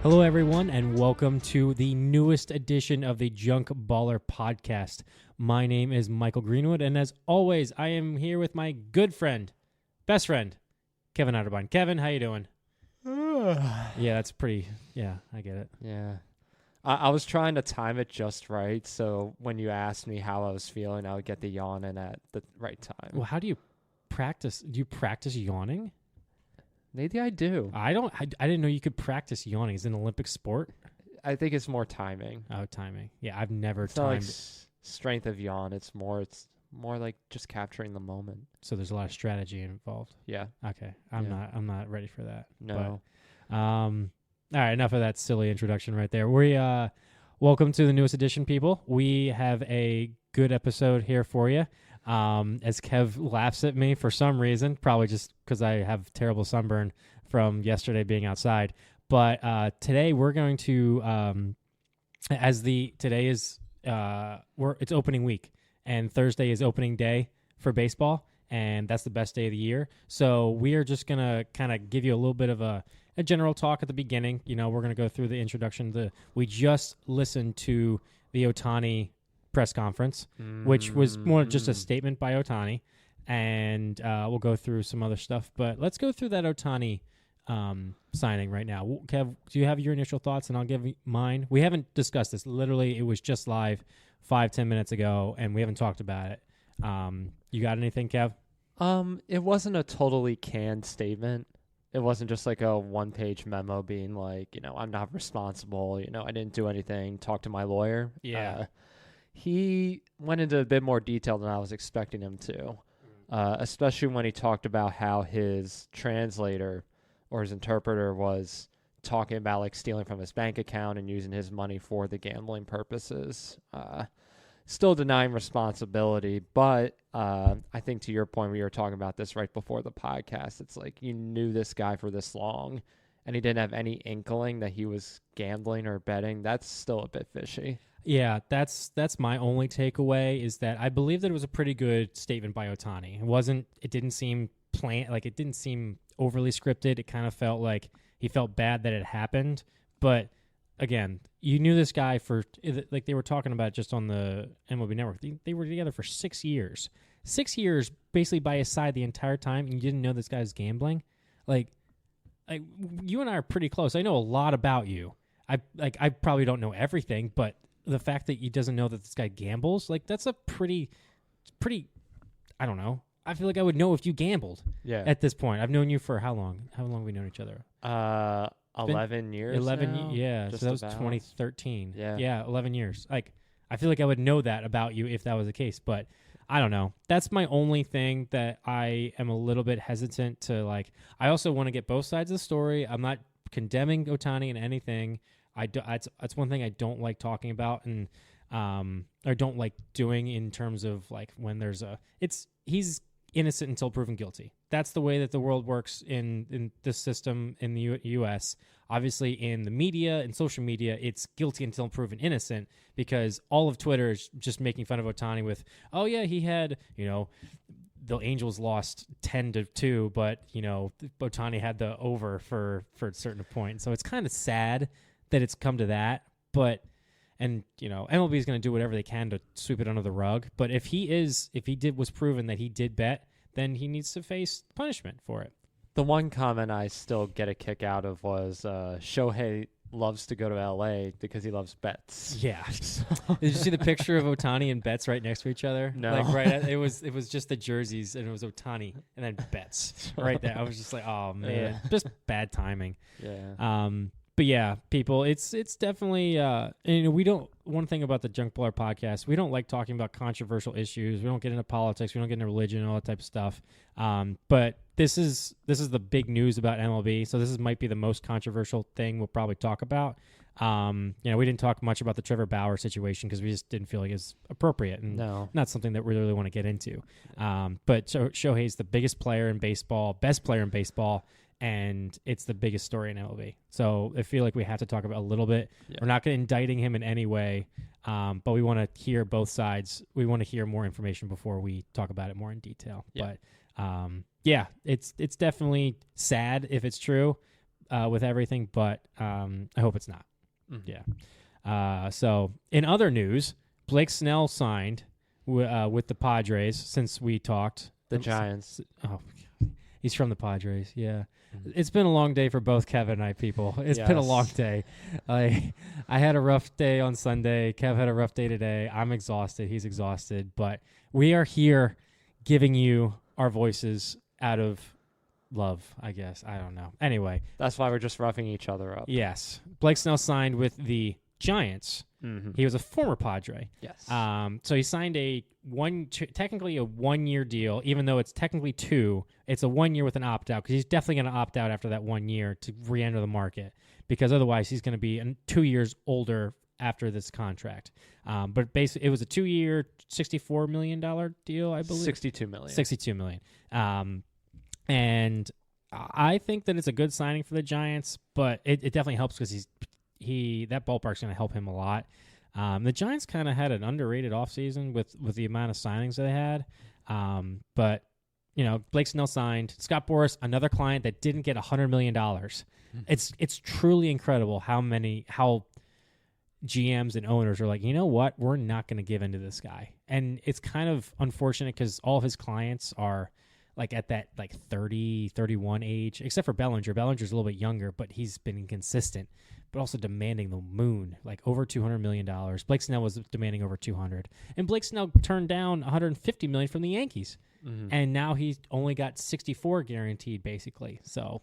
Hello, everyone, and welcome to the newest edition of the Junk Baller podcast. My name is Michael Greenwood, and as always, I am here with my good friend, best friend, Kevin Otterbein. Kevin, how you doing? Yeah, that's pretty. Yeah, I get it. Yeah. I was trying to time it just right, so when you asked me how I was feeling, I would get the yawn in at the right time. Well, how do you practice? Do you practice yawning? Maybe I do. I don't. I didn't know you could practice yawning. Is it an Olympic sport? I think it's more timing. Oh, timing. Yeah, I've never It's not like timed. strength of yawn. It's more like just capturing the moment. So there's a lot of strategy involved. Yeah. Okay, I'm Yeah. not ready for that. No. But, all right, enough of that silly introduction right there. We welcome to the newest edition, people. We have a good episode here for you. As Kev laughs at me for some reason, probably just because I have terrible sunburn from yesterday being outside. But today we're going to, it's opening week, and Thursday is opening day for baseball, and that's the best day of the year. So we are just gonna kind of give you a little bit of a general talk at the beginning. You know, we're gonna go through the introduction. We just listened to the Ohtani press conference, which was more just a statement by Ohtani, and we'll go through some other stuff. But let's go through that Ohtani signing right now. Kev, do you have your initial thoughts, and I'll give mine? We haven't discussed this. Literally, it was just live 5-10 minutes ago, and we haven't talked about it. You got anything, Kev? It wasn't a totally canned statement. It wasn't just like a one-page memo being like, I'm not responsible. I didn't do anything. Talk to my lawyer. Yeah. He went into a bit more detail than I was expecting him to, especially when he talked about how his translator or his interpreter was talking about like stealing from his bank account and using his money for the gambling purposes. Still denying responsibility, but I think to your point, we were talking about this right before the podcast. It's like you knew this guy for this long, and he didn't have any inkling that he was gambling or betting. That's still a bit fishy. Yeah, that's my only takeaway is that I believe that it was a pretty good statement by Ohtani. It didn't seem it didn't seem overly scripted. It kind of felt like he felt bad that it happened. But again, you knew this guy for, like they were talking about just on the MLB Network. They were together for 6 years. 6 years basically by his side the entire time, and you didn't know this guy's gambling? Like you and I are pretty close. I know a lot about you. I probably don't know everything, but the fact that he doesn't know that this guy gambles, like that's a pretty, I don't know. I feel like I would know if you gambled. Yeah. At this point, I've known you for how long? How long have we known each other? 11 years. 11 years. Yeah. Just so that was about. 2013. Yeah. Yeah. 11 years. Like, I feel like I would know that about you if that was the case, but I don't know. That's my only thing that I am a little bit hesitant to like. I also want to get both sides of the story. I'm not condemning Ohtani in anything. That's one thing I don't like talking about and or don't like doing in terms of like when there's he's innocent until proven guilty. That's the way that the world works in this system in the U.S. Obviously, in the media and social media, it's guilty until proven innocent because all of Twitter is just making fun of Ohtani with, oh yeah, he had, the Angels lost 10-2, but Ohtani had the over for a certain point. So it's kind of sad that it's come to that, but MLB is going to do whatever they can to sweep it under the rug. But if was proven that he did bet, then he needs to face punishment for it. The one comment I still get a kick out of was Shohei loves to go to LA because he loves bets. Yeah. Did you see the picture of Ohtani and Betts right next to each other? No. It was just the jerseys and it was Ohtani and then Betts right there. I was just like, oh man, just bad timing. Yeah. But yeah, people, it's definitely one thing about the Junk Baller podcast, we don't like talking about controversial issues. We don't get into politics. We don't get into religion and all that type of stuff. But this is the big news about MLB. So this might be the most controversial thing we'll probably talk about. We didn't talk much about the Trevor Bauer situation because we just didn't feel like it's appropriate and not something that we really want to get into. But Shohei's the biggest player in baseball, best player in baseball, and it's the biggest story in MLB. So I feel like we have to talk about it a little bit. Yeah. We're not indicting him in any way, but we want to hear both sides. We want to hear more information before we talk about it more in detail. Yeah. But it's definitely sad if it's true. with everything, but I hope it's not. Mm-hmm. Yeah. So in other news, Blake Snell signed with the Padres since we talked. The Giants. Oh, he's from the Padres. Yeah. It's been a long day for both Kev and I, people. It's been a long day. I had a rough day on Sunday. Kev had a rough day today. I'm exhausted. He's exhausted. But we are here giving you our voices out of love, I guess. I don't know. Anyway. That's why we're just roughing each other up. Yes. Blake Snell signed with the Giants. Mm-hmm. He was a former Padre. Yes. So he signed technically a 1 year deal, even though it's technically 2. It's a 1 year with an opt out because he's definitely going to opt out after that 1 year to re-enter the market because otherwise he's going to be 2 years older after this contract. But basically, it was a 2 year, $64 million deal, I believe. $62 million. $62 million. And I think that it's a good signing for the Giants, but it definitely helps because that ballpark's going to help him a lot. The Giants kind of had an underrated offseason with the amount of signings that they had. But, Blake Snell signed. Scott Boras, another client that didn't get $100 million. It's truly incredible how GMs and owners are like, you know what? We're not going to give in to this guy. And it's kind of unfortunate because all of his clients are like at that 30, 31 age, except for Bellinger. Bellinger's a little bit younger, but he's been inconsistent, but also demanding the moon, like over $200 million. Blake Snell was demanding over 200. And Blake Snell turned down $150 million from the Yankees. Mm-hmm. And now he's only got 64 guaranteed, basically. So,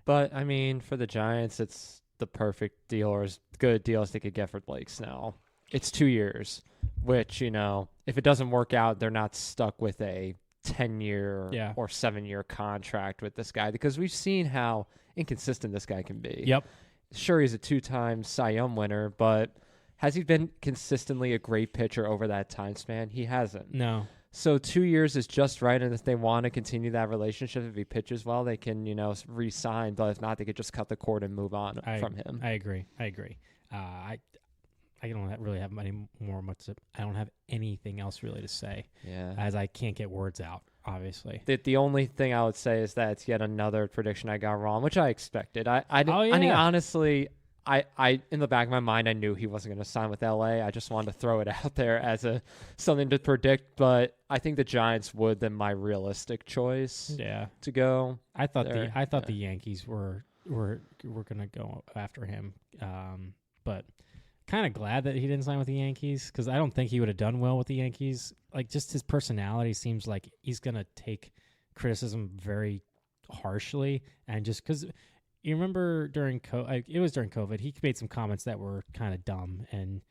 but I mean, for the Giants, it's the perfect deal or as good a deal as they could get for Blake Snell. It's 2 years, which, if it doesn't work out, they're not stuck with a 10-year or 7-year contract with this guy because we've seen how inconsistent this guy can be. Yep. Sure, he's a 2-time Cy Young winner, but has he been consistently a great pitcher over that time span? He hasn't. No. So 2 years is just right, and if they want to continue that relationship, if he pitches well, they can, re-sign. But if not, they could just cut the cord and move on from him. I agree. I don't really have I don't have anything else really to say. Yeah. As I can't get words out, obviously. The only thing I would say is that it's yet another prediction I got wrong, which I expected. I mean, honestly, I in the back of my mind, I knew he wasn't going to sign with LA. I just wanted to throw it out there as something to predict, but I think the Giants would been my realistic choice. Yeah. To go. I thought the Yankees were going to go after him. But kind of glad that he didn't sign with the Yankees because I don't think he would have done well with the Yankees. Like, just his personality seems like he's going to take criticism very harshly. And just because you remember during COVID, he made some comments that were kind of dumb. And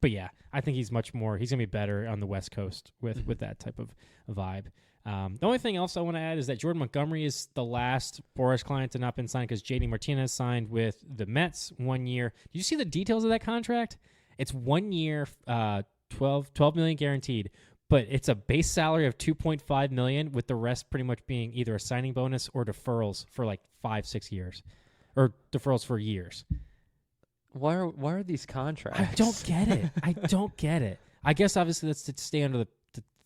but yeah, I think he's going to be better on the West Coast with that type of vibe. The only thing else I want to add is that Jordan Montgomery is the last Boras client to not been signed because JD Martinez signed with the Mets 1 year. Did you see the details of that contract? It's 1 year, $12 million guaranteed, but it's a base salary of $2.5 million with the rest pretty much being either a signing bonus or deferrals for like 5-6 years, or deferrals for years. Why are these contracts? I don't get it. I guess obviously that's to stay under the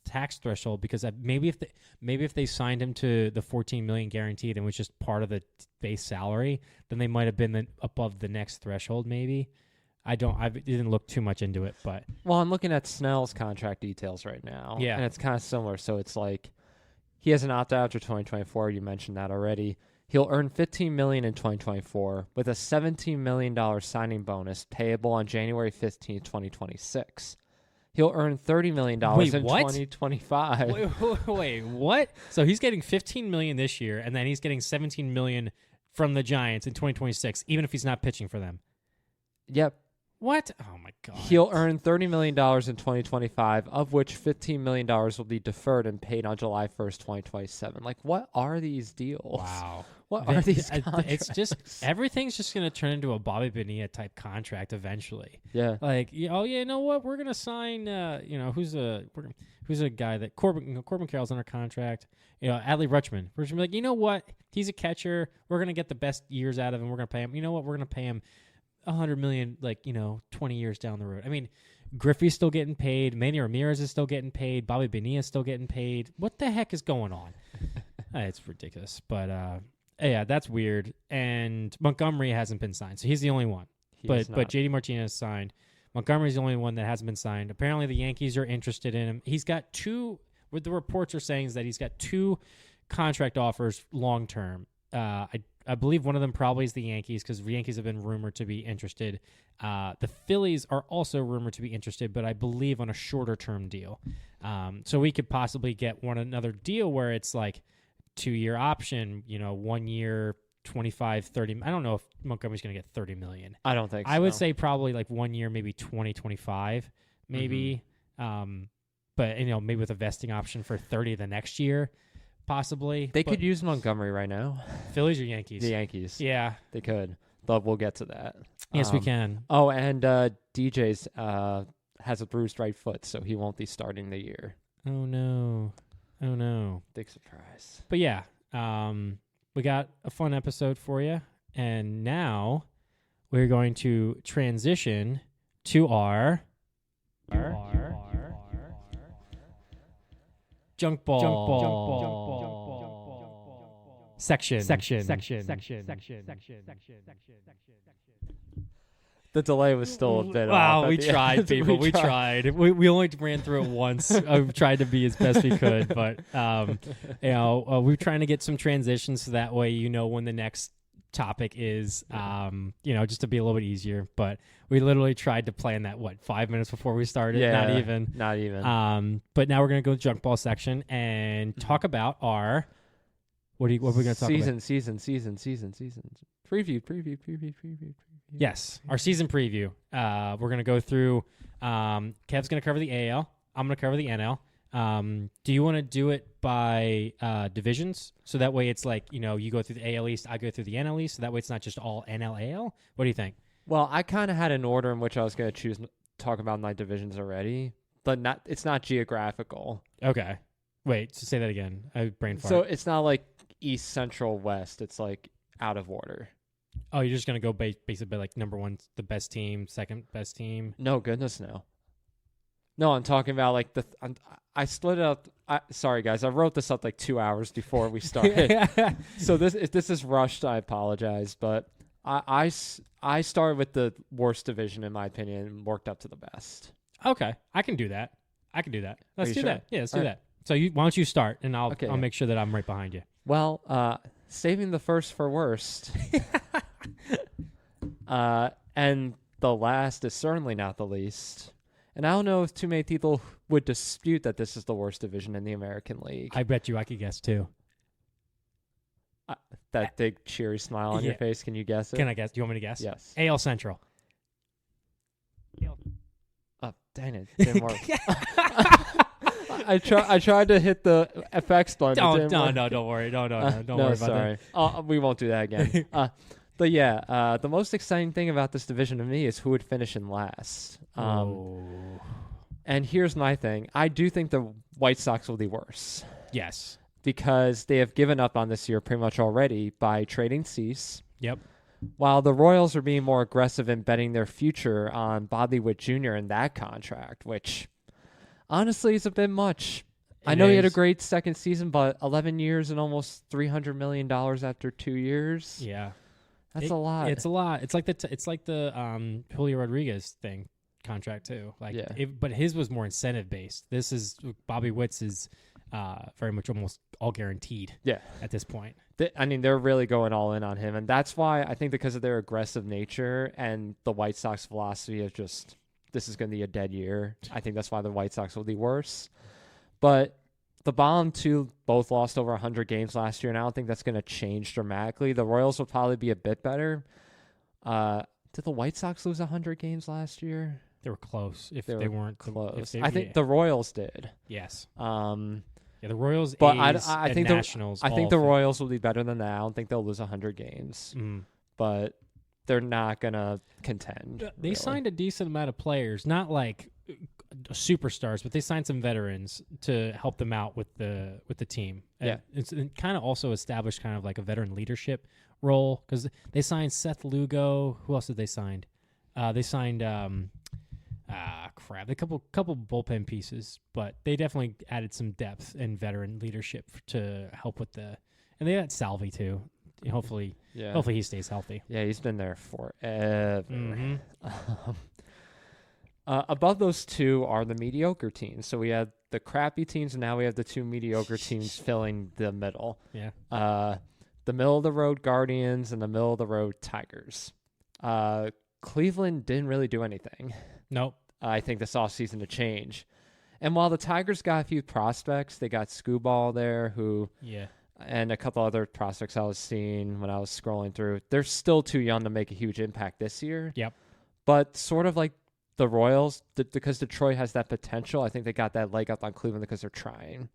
tax threshold because maybe if they signed him to the $14 million guaranteed and was just part of the base salary, then they might have been above the next threshold. Maybe I didn't look too much into it, but I'm looking at Snell's contract details right now. Yeah, and it's kind of similar. So it's like he has an opt out after 2024. You mentioned that already. He'll earn $15 million in 2024 with a $17 million signing bonus payable on January 15th, 2026. He'll earn $30 million in 2025. Wait, what? So he's getting $15 million this year, and then he's getting $17 million from the Giants in 2026, even if he's not pitching for them. Yep. What? Oh my God. He'll earn $30 million in 2025, of which $15 million will be deferred and paid on July 1st, 2027. Like, what are these deals? Wow. What are these contracts? It's just, everything's just going to turn into a Bobby Bonilla type contract eventually. Yeah. Like, oh yeah, you know what? We're going to sign, who's a guy that Corbin Carroll's under contract. Adley Rutschman. We're just like, you know what? He's a catcher. We're going to get the best years out of him. We're going to pay him. You know what? We're going to pay him $100 million, 20 years down the road. I mean, Griffey's still getting paid. Manny Ramirez is still getting paid. Bobby Bonilla is still getting paid. What the heck is going on? It's ridiculous. But Yeah, that's weird. And Montgomery hasn't been signed, so he's the only one. But JD Martinez signed. Montgomery's the only one that hasn't been signed. Apparently, the Yankees are interested in him. He's got two. What the reports are saying is that he's got two contract offers long term. I believe one of them probably is the Yankees because the Yankees have been rumored to be interested. The Phillies are also rumored to be interested, but I believe on a shorter term deal. So we could possibly get another deal where it's like 2-year option, 1 year, 25, 30. I don't know if Montgomery's going to get 30 million. I don't think so. I would say probably like 1 year, maybe 20, 25, maybe. But maybe with a vesting option for 30 the next year, possibly. They could use Montgomery right now. Phillies or Yankees? The Yankees. Yeah. They could. But we'll get to that. Yes, we can. Oh, and DJ's has a bruised right foot, so he won't be starting the year. Oh, no. Big surprise. But yeah, we got a fun episode for you. And now we're going to transition to our junk ball section. The delay was still a bit off. Wow, we tried, people. We tried. We only ran through it once. We tried to be as best we could, but we're trying to get some transitions so that way when the next topic is, just to be a little bit easier. But we literally tried to plan that 5 minutes before we started. Yeah, not even. But now we're gonna go to the junk ball section and talk about our what are we gonna talk about? Season. Preview. Yes, our season preview. We're going to go through. Kev's going to cover the AL. I'm going to cover the NL. Do you want to do it by divisions? So that way it's like, you go through the AL East, I go through the NL East. So that way it's not just all NL AL. What do you think? Well, I kind of had an order in which I was going to talk about my divisions already, but it's not geographical. Okay. Wait, so say that again. I brain fart. So it's not like East, Central, West. It's like out of order. Oh, you're just going to go basically like number one, the best team, second best team? No, goodness, no. No, I'm talking about like I split it up. Sorry, guys. I wrote this up like 2 hours before we started. So if this is rushed, I apologize. But I started with the worst division, in my opinion, and worked up to the best. Okay. I can do that. Let's do that. Yeah, let's do that. So why don't you start, and I'll make sure that I'm right behind you. Well, saving the first for worst. And the last is certainly not the least. And I don't know if too many people would dispute that this is the worst division in the American League. I bet you I could guess too. That big cheery smile on your face. Can you guess it? Can I guess? Do you want me to guess? Yes. AL Central. Oh, dang it. Didn't work. I tried to hit the FX button. No, don't worry. Don't worry about that. We won't do that again. But yeah, the most exciting thing about this division to me is who would finish in last. And here's my thing. I do think the White Sox will be worse. Yes. Because they have given up on this year pretty much already by trading Cease. Yep. While the Royals are being more aggressive in betting their future on Bobby Witt Jr. in that contract, which honestly is a bit much. I know he had a great second season, but 11 years and almost $300 million after 2 years. Yeah. That's a lot. It's a lot. It's like the Julio Rodriguez thing contract too. But his was more incentive based. This is Bobby Witt's is very much almost all guaranteed. Yeah. At this point, they're really going all in on him, and that's why I think because of their aggressive nature and the White Sox philosophy of just this is going to be a dead year. I think that's why the White Sox will be worse. But the bottom two both lost over 100 games last year, and I don't think that's going to change dramatically. The Royals will probably be a bit better. Did the White Sox lose 100 games last year? They were close. If they weren't close, I think the Royals did. Yes. The Royals, but A's, I think Nationals. I think the Royals will be better than that. I don't think they'll lose 100 games, but they're not gonna contend. They really. signed a decent amount of players, not like superstars, but they signed some veterans to help them out with the team. Yeah, it's kind of also established kind of like a veteran leadership role because they signed Seth Lugo. Who else did they sign? They signed a couple bullpen pieces, but they definitely added some depth and veteran leadership to help with and they had Salvi too. Hopefully Yeah. hopefully he stays healthy. Yeah, he's been there forever. Mhm. Above those two are the mediocre teams. So we have the crappy teams, and now we have the two mediocre teams filling the middle. Yeah. The middle of the road Guardians and the middle of the road Tigers. Cleveland didn't really do anything. Nope. I think this offseason to change. And while the Tigers got a few prospects, they got Scooball there, who Yeah. and a couple other prospects I was seeing when I was scrolling through. They're still too young to make a huge impact this year. Yep. But sort of like the Royals, because Detroit has that potential, I think they got that leg up on Cleveland because they're trying.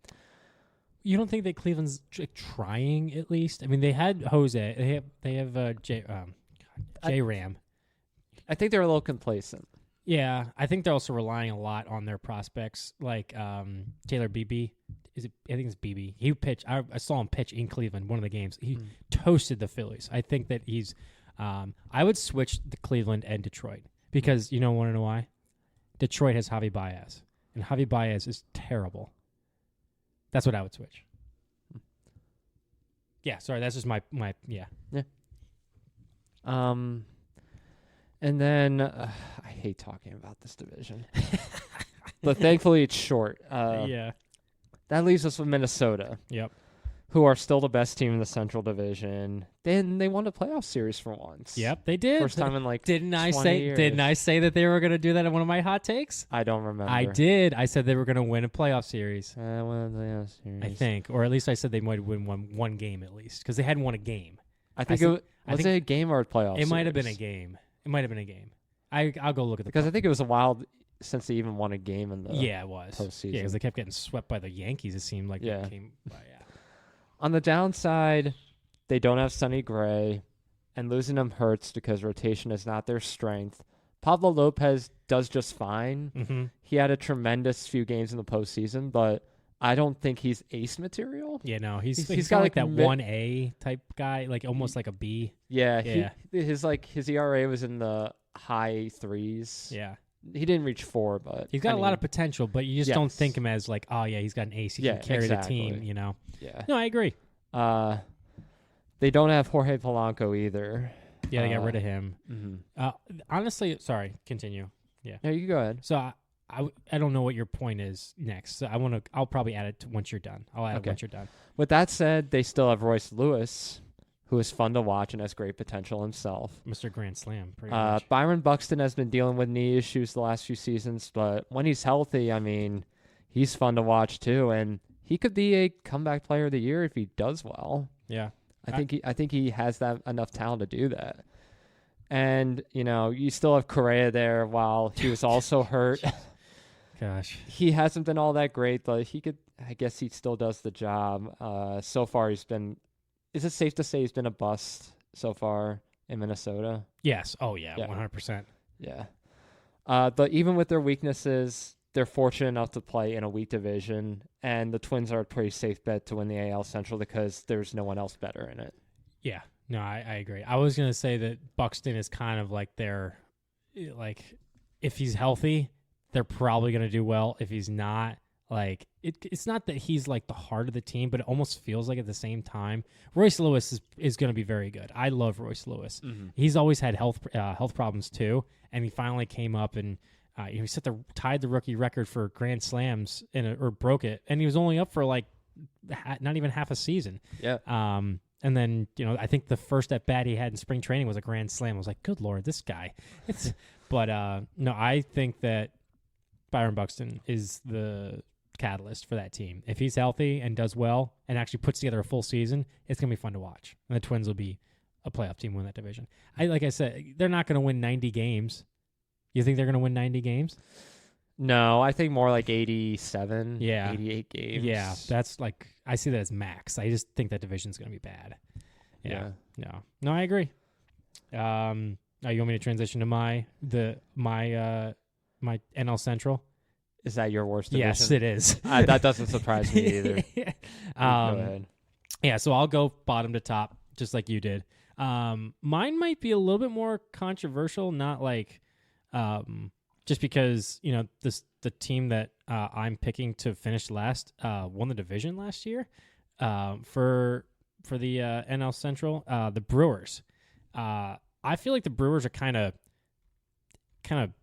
You don't think that Cleveland's trying at least? I mean, they had Jose. They have J Ram. I think they're a little complacent. Yeah, I think they're also relying a lot on their prospects, like Taylor Beebe. I think it's Beebe. He pitched. I saw him pitch in Cleveland one of the games. He toasted the Phillies. I think that he's. I would switch the Cleveland and Detroit because want to know why? Detroit has Javi Baez, and Javi Baez is terrible. That's what I would switch. Yeah, sorry, that's just my yeah. And then I hate talking about this division, but thankfully it's short. Yeah. That leaves us with Minnesota. Yep. Who are still the best team in the Central Division. Then they won a playoff series for once. Yep, they did. First time in like Didn't I 20 say? years. Didn't I say that they were going to do that in one of my hot takes? I don't remember. I did. I said they were going to win a playoff series. Won a playoff series. I think, or at least I said they might win one game at least because they hadn't won a game. I think I was it a game or a playoff? It might have been a series? game. It might have been a game. I'll go look at the Because I think it was a while since they even won a game in the yeah, it was postseason. Yeah, because they kept getting swept by the Yankees. It seemed like Yeah. they came by. Yeah. On the downside, they don't have Sonny Gray, and losing him hurts because rotation is not their strength. Pablo Lopez does just fine. Mm-hmm. He had a tremendous few games in the postseason, but I don't think he's ace material. Yeah, no, he's He's got got like that like 1A type guy, like almost like a B. Yeah, Yeah. His ERA was in the high threes. Yeah. He didn't reach 4, but He's got a lot of potential, but you just don't yes. think him as like, oh yeah, he's got an ace. He Yeah, can carry exactly. the team. yeah. No, I agree. They don't have Jorge Polanco either. Yeah, they got rid of him. Mm-hmm. Honestly, sorry. Continue. Yeah. No, you go ahead. So I don't know what your point is next. So I'll probably add it once you're done. I'll add it Okay. once you're done. With that said, they still have Royce Lewis, who is fun to watch and has great potential himself. Mr. Grand Slam, pretty much. Byron Buxton has been dealing with knee issues the last few seasons, but when he's healthy, I mean, he's fun to watch too, and he could be a comeback player of the year if he does well. Yeah. I think he has that enough talent to do that. And, you still have Correa there while he was also hurt. Gosh. He hasn't been all that great, but I guess he still does the job. So far is it safe to say he's been a bust so far in Minnesota? Yes. Oh yeah. Yeah. 100%. Yeah. But even with their weaknesses, they're fortunate enough to play in a weak division, and the Twins are a pretty safe bet to win the AL Central because there's no one else better in it. Yeah. No, I agree. I was going to say that Buxton is kind of like if he's healthy, they're probably going to do well. If he's not, it's not that he's like the heart of the team, but it almost feels like at the same time, Royce Lewis is going to be very good. I love Royce Lewis. Mm-hmm. He's always had health problems too, and he finally came up and he tied the rookie record for grand slams or broke it, and he was only up for like not even half a season. Yeah. And then, I think the first at bat he had in spring training was a grand slam. I was like, good Lord, this guy. But no, I think that Byron Buxton is the catalyst for that team. If he's healthy and does well and actually puts together a full season, it's going to be fun to watch. And the Twins will be a playoff team win that division. Like I said, they're not going to win 90 games. You think they're going to win 90 games? No, I think more like 87, Yeah. 88 games. Yeah, that's like, I see that as max. I just think that division's going to be bad. Yeah. No, I agree. You want me to transition to my NL Central? Is that your worst division? Yes, it is. That doesn't surprise me either. Go ahead. Yeah, so I'll go bottom to top, just like you did. Mine might be a little bit more controversial, not like just because the team that I'm picking to finish last won the division last year. For NL Central, the Brewers. I feel like the Brewers are kind of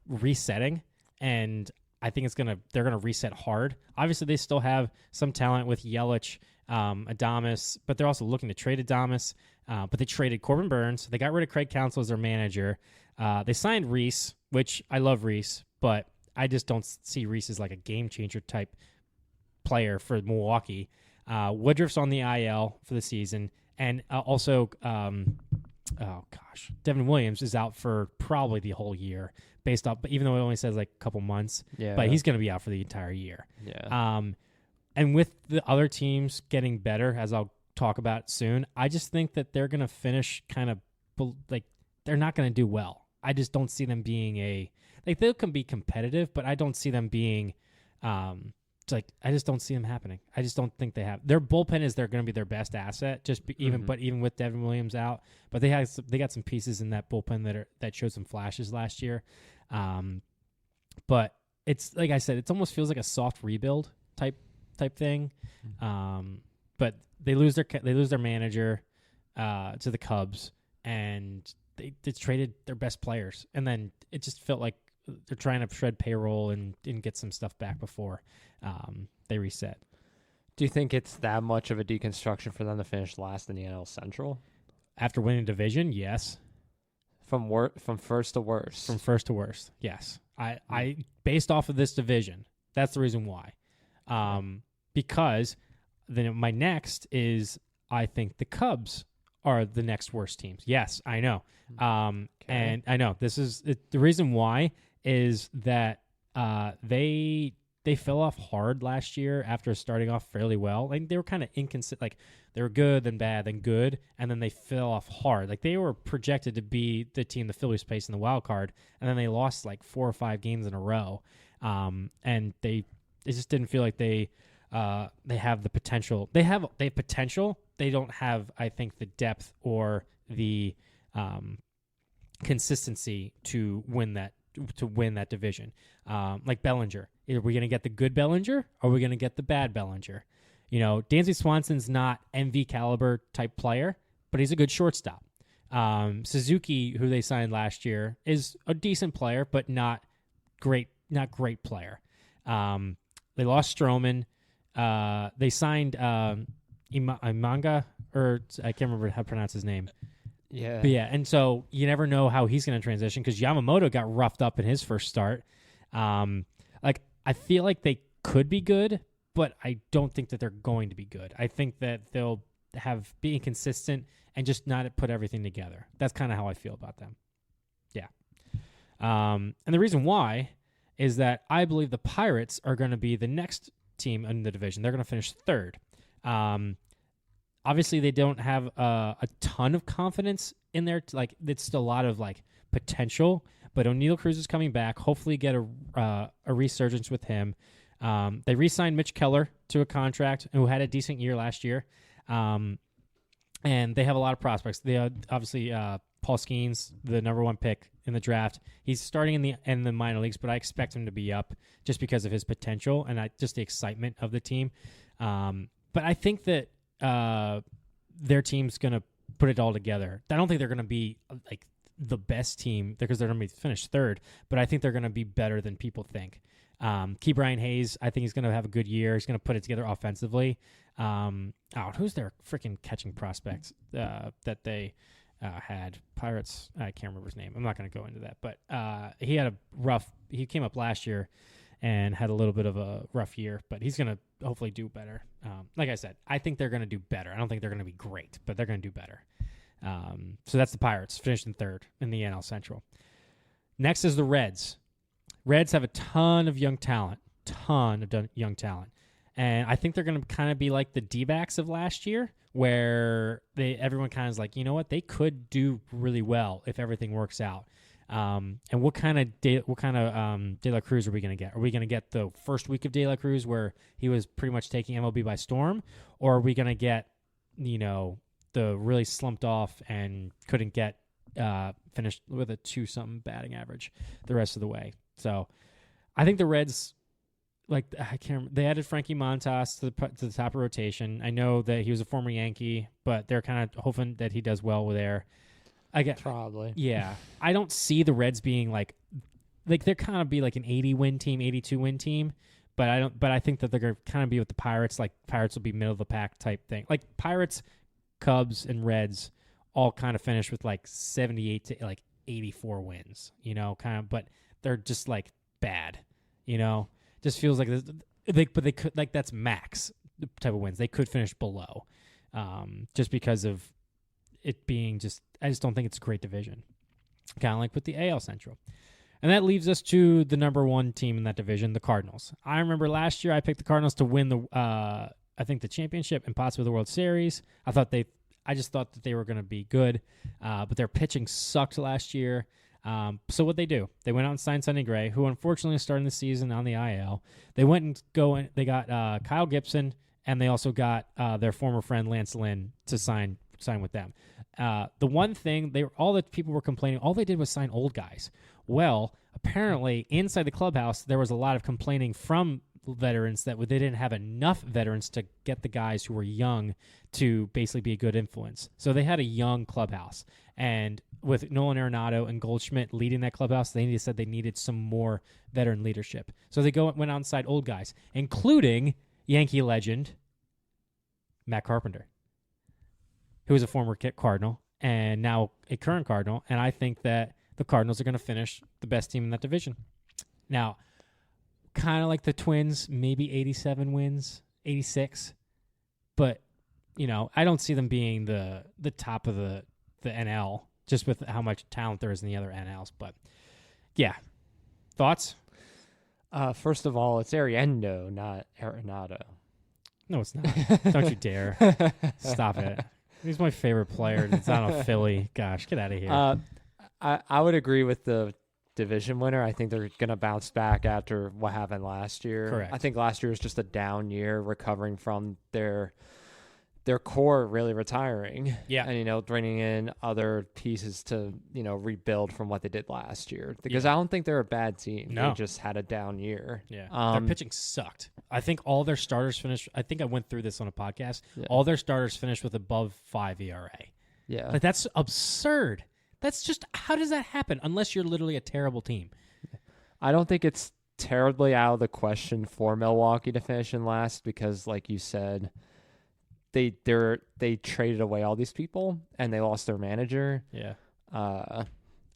resetting, and I think they're gonna reset hard. Obviously, they still have some talent with Yelich, Adames, but they're also looking to trade Adames. But they traded Corbin Burns. They got rid of Craig Counsell as their manager. They signed Reese, which I love Reese, but I just don't see Reese as like a game changer type player for Milwaukee. Woodruff's on the IL for the season, and also, Devin Williams is out for probably the whole year, based off. But even though it only says like a couple months, but he's going to be out for the entire year. Yeah. And with the other teams getting better, as I'll talk about soon, I just think that they're going to finish kind of like they're not going to do well. I just don't see them being they can be competitive, but I don't see them being. I just don't see them happening. I just don't think they have. Their bullpen they're going to be their best asset. Even with Devin Williams out, but they got some pieces in that bullpen that showed some flashes last year. But it's like I said, it almost feels like a soft rebuild type thing. But they lose their manager to the Cubs, and they traded their best players, and then it just felt like they're trying to shred payroll and get some stuff back before they reset. Do you think it's that much of a deconstruction for them to finish last in the NL Central? After winning division, yes. From first to worst. From first to worst, yes. I based off of this division, that's the reason why. Because then my next is I think the Cubs are the next worst teams. Yes, I know. And I know this is the reason why is that they fell off hard last year after starting off fairly well. Like they were kind of inconsistent. Like they were good, then bad, then good, and then they fell off hard. Like they were projected to be the team the Phillies faced in the wild card, and then they lost like 4 or 5 games in a row. And it just didn't feel like they have the potential. They have potential. They don't have, I think, the depth or the consistency to win that division. Like Bellinger, are we going to get the good Bellinger or are we going to get the bad Bellinger? You know, Dansby Swanson's not MV caliber type player, but he's a good shortstop. Suzuki, who they signed last year, is a decent player, but not great player. They lost Stroman. They signed Imanga, or I can't remember how to pronounce his name. Yeah. But yeah, and so you never know how he's going to transition because Yamamoto got roughed up in his first start. I feel like they could be good, but I don't think that they're going to be good. I think that they'll be inconsistent and just not put everything together. That's kind of how I feel about them. Yeah. And the reason why is that I believe the Pirates are going to be the next team in the division. They're going to finish third. Obviously, they don't have a ton of confidence in there. It's still a lot of potential. But O'Neal Cruz is coming back. Hopefully, get a resurgence with him. They re-signed Mitch Keller to a contract, who had a decent year last year. And they have a lot of prospects. They obviously Paul Skeens, the number 1 pick in the draft. He's starting in the minor leagues, but I expect him to be up just because of his potential and just the excitement of the team. But I think that their team's going to put it all together. I don't think they're going to be the best team because they're going to be finished third, but I think they're going to be better than people think. Key Brian Hayes, I think he's going to have a good year. He's going to put it together offensively. Who's their freaking catching prospects that they had? Pirates, I can't remember his name. I'm not going to go into that, but he came up last year and had a little bit of a rough year, but he's going to hopefully do better. Like I said, I think they're going to do better. I don't think they're going to be great, but they're going to do better. So that's the Pirates, finished in third in the NL Central. Next is the Reds. Reds have a ton of young talent, and I think they're going to kind of be like the D-backs of last year, where everyone kind of is like, you know what, they could do really well if everything works out. And what kind of De La Cruz are we going to get? Are we going to get the first week of De La Cruz where he was pretty much taking MLB by storm, or are we going to get the really slumped off and couldn't get finished with a 2-something batting average the rest of the way? So I think the Reds like I can't remember. They added Frankie Montas to the top of rotation. I know that he was a former Yankee, but they're kind of hoping that he does well there. I get Probably. Yeah. I don't see the Reds being like they're kind of be like an 80-win team, 82-win team, but I think that they're going to kind of be with the Pirates. Like Pirates will be middle of the pack type thing. Like Pirates, Cubs, and Reds all kind of finish with like 78 to like 84 wins, kind of, but they're just like bad, just feels like they could, like, that's max type of wins. They could finish below, just because of it being I just don't think it's a great division, kind of like with the AL Central. And that leaves us to the number one team in that division, the Cardinals. I remember last year I picked the Cardinals to win the championship and possibly the World Series. I just thought that they were going to be good, but their pitching sucked last year. So what they do? They went out and signed Sonny Gray, who unfortunately is starting the season on the IL. They went and they got Kyle Gibson, and they also got their former friend Lance Lynn to sign with them. The one thing all the people were complaining, all they did was sign old guys. Well, apparently inside the clubhouse there was a lot of complaining from veterans that they didn't have enough veterans to get the guys who were young to basically be a good influence. So they had a young clubhouse, and with Nolan Arenado and Goldschmidt leading that clubhouse, they said they needed some more veteran leadership. So they went outside old guys, including Yankee legend Matt Carpenter, who was a former Cardinal and now a current Cardinal, and I think that the Cardinals are going to finish the best team in that division. Now, kind of like the Twins, maybe 87 wins, 86, but I don't see them being the top of the NL just with how much talent there is in the other NLs. But yeah, thoughts? First of all, it's Ariendo, not Arenado. No, it's not. Don't you dare. Stop it. He's my favorite player. It's not a Philly. Gosh, get out of here. I would agree with the division winner. I think they're going to bounce back after what happened last year. Correct. I think last year was just a down year, recovering from their core really retiring. Yeah. And, bringing in other pieces to, rebuild from what they did last year. Because Yeah. I don't think they're a bad team. No. They just had a down year. Yeah. Their pitching sucked. I think all their starters finished. I think I went through this on a podcast. Yeah. All their starters finished with above 5 ERA. Yeah. Like, that's absurd. That's just, how does that happen? Unless you're literally a terrible team. I don't think it's terribly out of the question for Milwaukee to finish in last because, like you said, they traded away all these people and they lost their manager. Yeah.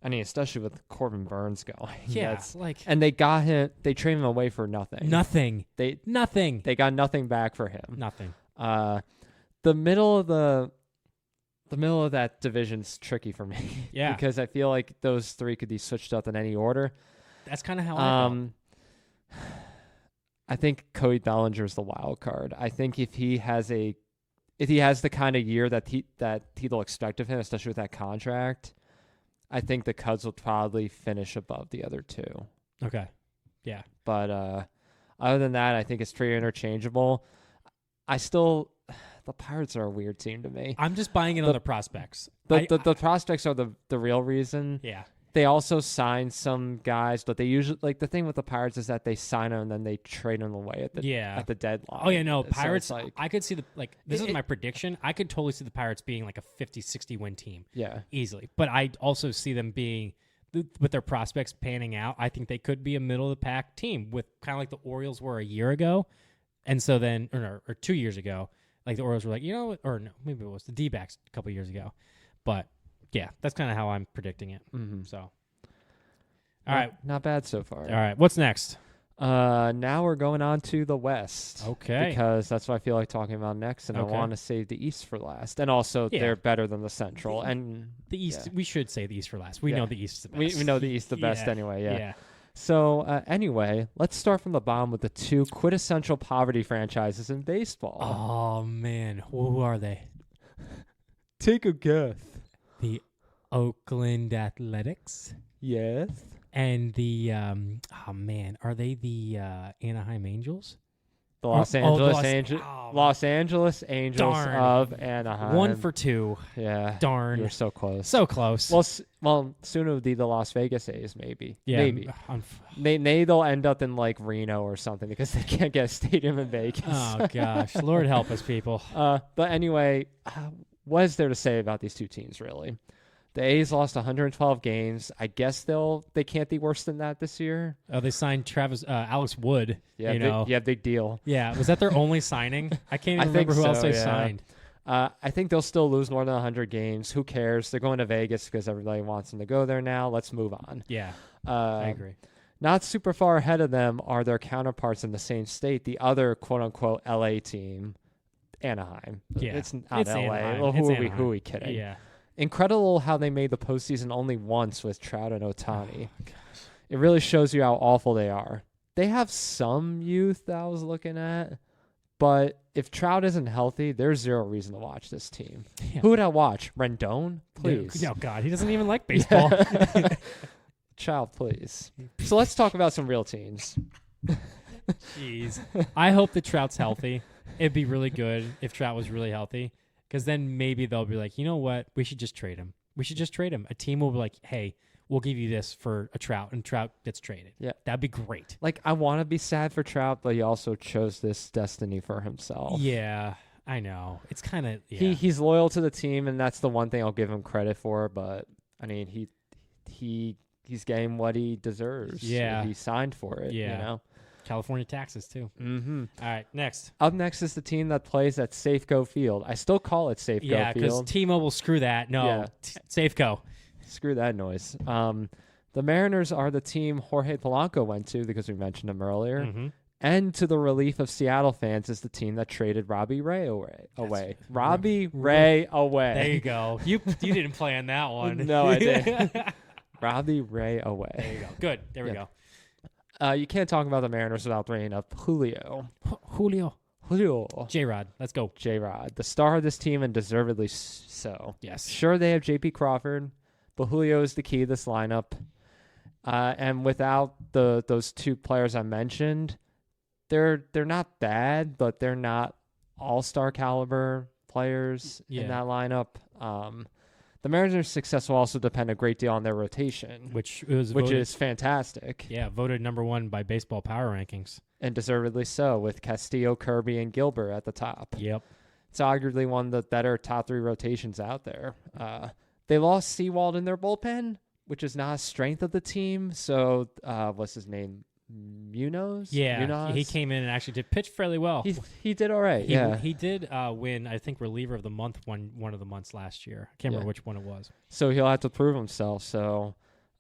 Especially with Corbin Burns going. Yeah. And they got him. They traded him away for nothing. Nothing. Nothing. They got nothing back for him. Nothing. The middle of that division's tricky for me. Yeah. Because I feel like those three could be switched up in any order. That's kind of how I felt. I think Cody Bellinger's the wild card. I think if he has the kind of year that people expect of him, especially with that contract, I think the Cubs will probably finish above the other two. Okay. Yeah. But other than that, I think it's pretty interchangeable. The Pirates are a weird team to me. I'm just buying in on the prospects. The prospects are the real reason. Yeah. They also sign some guys, but they usually, like, the thing with the Pirates is that they sign them and then they trade them away at the deadline. Oh yeah, no, So Pirates. it's I could see this is my prediction. I could totally see the Pirates being like a 50-60 win team. Yeah. Easily. But I also see them being, with their prospects panning out, I think they could be a middle of the pack team with kind of like the Orioles were a year ago. And so then, or 2 years ago, like the Orioles were like, or no, maybe it was the D-backs a couple years ago. But yeah, that's kind of how I'm predicting it. Mm-hmm. So, all right. Not bad so far. All right. What's next? Now we're going on to the West. Okay. Because that's what I feel like talking about next, and Okay. I want to save the East for last. And also, Yeah. they're better than the Central. And The East, yeah. we should say the East for last. We know the East is the best. We know the East the best Yeah. anyway, yeah. Yeah. So, anyway, let's start from the bottom with the two quintessential poverty franchises in baseball. Oh, man. Who are they? Take a guess. The Oakland Athletics Yes. and the, are they the Anaheim Angels? The Los Angeles Angels Darn. of Anaheim. 1 for 2. Yeah. Darn. You're so close. So close. Well, soon it would be the Las Vegas A's, maybe. Yeah. Maybe. Maybe they'll end up in like Reno or something because they can't get a stadium in Vegas. Oh gosh, Lord help us, people. But anyway, what is there to say about these two teams, really? The A's lost 112 games. I guess they can't be worse than that this year. Oh, they signed Alex Wood. Yeah, big deal. Yeah, was that their only signing? I can't even remember who else they signed. I think they'll still lose more than 100 games. Who cares? They're going to Vegas because everybody wants them to go there now. Let's move on. Yeah, I agree. Not super far ahead of them are their counterparts in the same state, the other quote-unquote LA team, Anaheim. Yeah, it's not LA. Anaheim. Well, who are we kidding? Yeah. Incredible how they made the postseason only once with Trout and Ohtani. Oh, gosh. It really shows you how awful they are. They have some youth that I was looking at, but if Trout isn't healthy, there's zero reason to watch this team. Yeah. Who would I watch? Rendon? Please. Oh, God. He doesn't even like baseball. Trout, please. So let's talk about some real teams. Jeez. I hope that Trout's healthy. It'd be really good if Trout was really healthy. Because then maybe they'll be like, you know what? We should just trade him. A team will be like, hey, we'll give you this for a Trout, and Trout gets traded. Yeah. That'd be great. Like, I want to be sad for Trout, but he also chose this destiny for himself. Yeah, I know. It's kind of, He's loyal to the team, and that's the one thing I'll give him credit for. But, I mean, he's getting what he deserves. Yeah. He signed for it, yeah. you know? California taxes, too. Mm-hmm. All right, next. Up next is the team that plays at Safeco Field. I still call it Safeco Field. Yeah, because T-Mobile, screw that. No, Yeah. Safeco. Screw that noise. The Mariners are the team Jorge Polanco went to because we mentioned him earlier. Mm-hmm. And to the relief of Seattle fans is the team that traded Robbie Ray away. Robbie Ray away. There you go. You didn't plan that one. No, I didn't. Robbie Ray away. There you go. Good. There we go. You can't talk about the Mariners without bringing up Julio. J-Rod. Let's go. J-Rod, the star of this team, and deservedly so. Yes. Sure, they have J.P. Crawford, but Julio is the key to this lineup. And without those two players I mentioned, they're not bad, but they're not all-star caliber players in that lineup. The Mariners' success will also depend a great deal on their rotation, which is fantastic. Yeah, voted number 1 by Baseball Power Rankings. And deservedly so, with Castillo, Kirby, and Gilbert at the top. Yep. It's arguably one of the better top 3 rotations out there. They lost Sewald in their bullpen, which is not a strength of the team. So, what's his name? Munoz? Yeah, Munoz? he came in and actually did pitch fairly well. He did all right, He did win, I think, reliever of the month one of the months last year. I can't remember which one it was. So he'll have to prove himself. So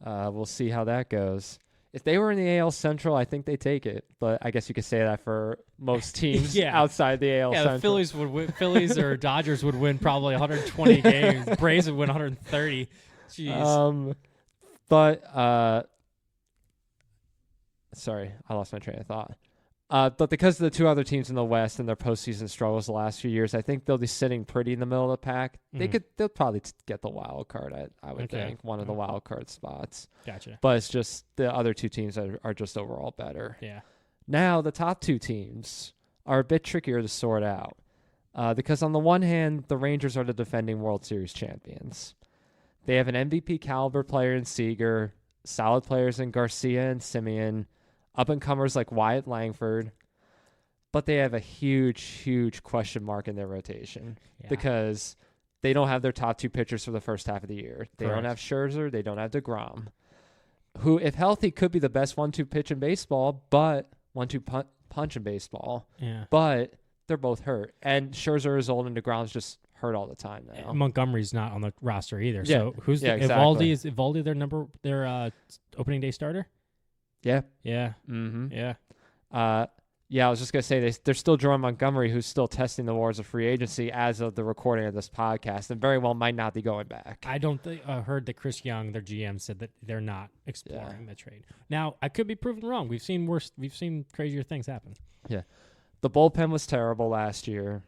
we'll see how that goes. If they were in the AL Central, I think they take it. But I guess you could say that for most teams outside the AL Central. Yeah, the Phillies or Dodgers would win probably 120 games. Braves would win 130. Jeez. Sorry, I lost my train of thought. But because of the two other teams in the West and their postseason struggles the last few years, I think they'll be sitting pretty in the middle of the pack. They'll probably get the wild card. I would think one of the wild card spots. Gotcha. But it's just the other two teams are just overall better. Yeah. Now the top two teams are a bit trickier to sort out because on the one hand, the Rangers are the defending World Series champions. They have an MVP caliber player in Seager, solid players in Garcia and Simeon, up-and-comers like Wyatt Langford, but they have a huge, huge question mark in their rotation because they don't have their top 2 pitchers for the first half of the year. They don't have Scherzer. They don't have DeGrom, who, if healthy, could be the best 1-2 pitch in baseball, but 1-2 punch in baseball. Yeah. But they're both hurt, and Scherzer is old, and DeGrom's just hurt all the time now. Montgomery's not on the roster either. Yeah. So who's exactly. Is Evaldi their opening day starter? Yeah. Yeah. Mm-hmm. Yeah. I was just going to say they're still Jordan Montgomery, who's still testing the waters of free agency as of the recording of this podcast, and very well might not be going back. I don't think heard that Chris Young, their GM, said that they're not exploring the trade. Now, I could be proven wrong. We've seen worse. We've seen crazier things happen. Yeah. The bullpen was terrible last year,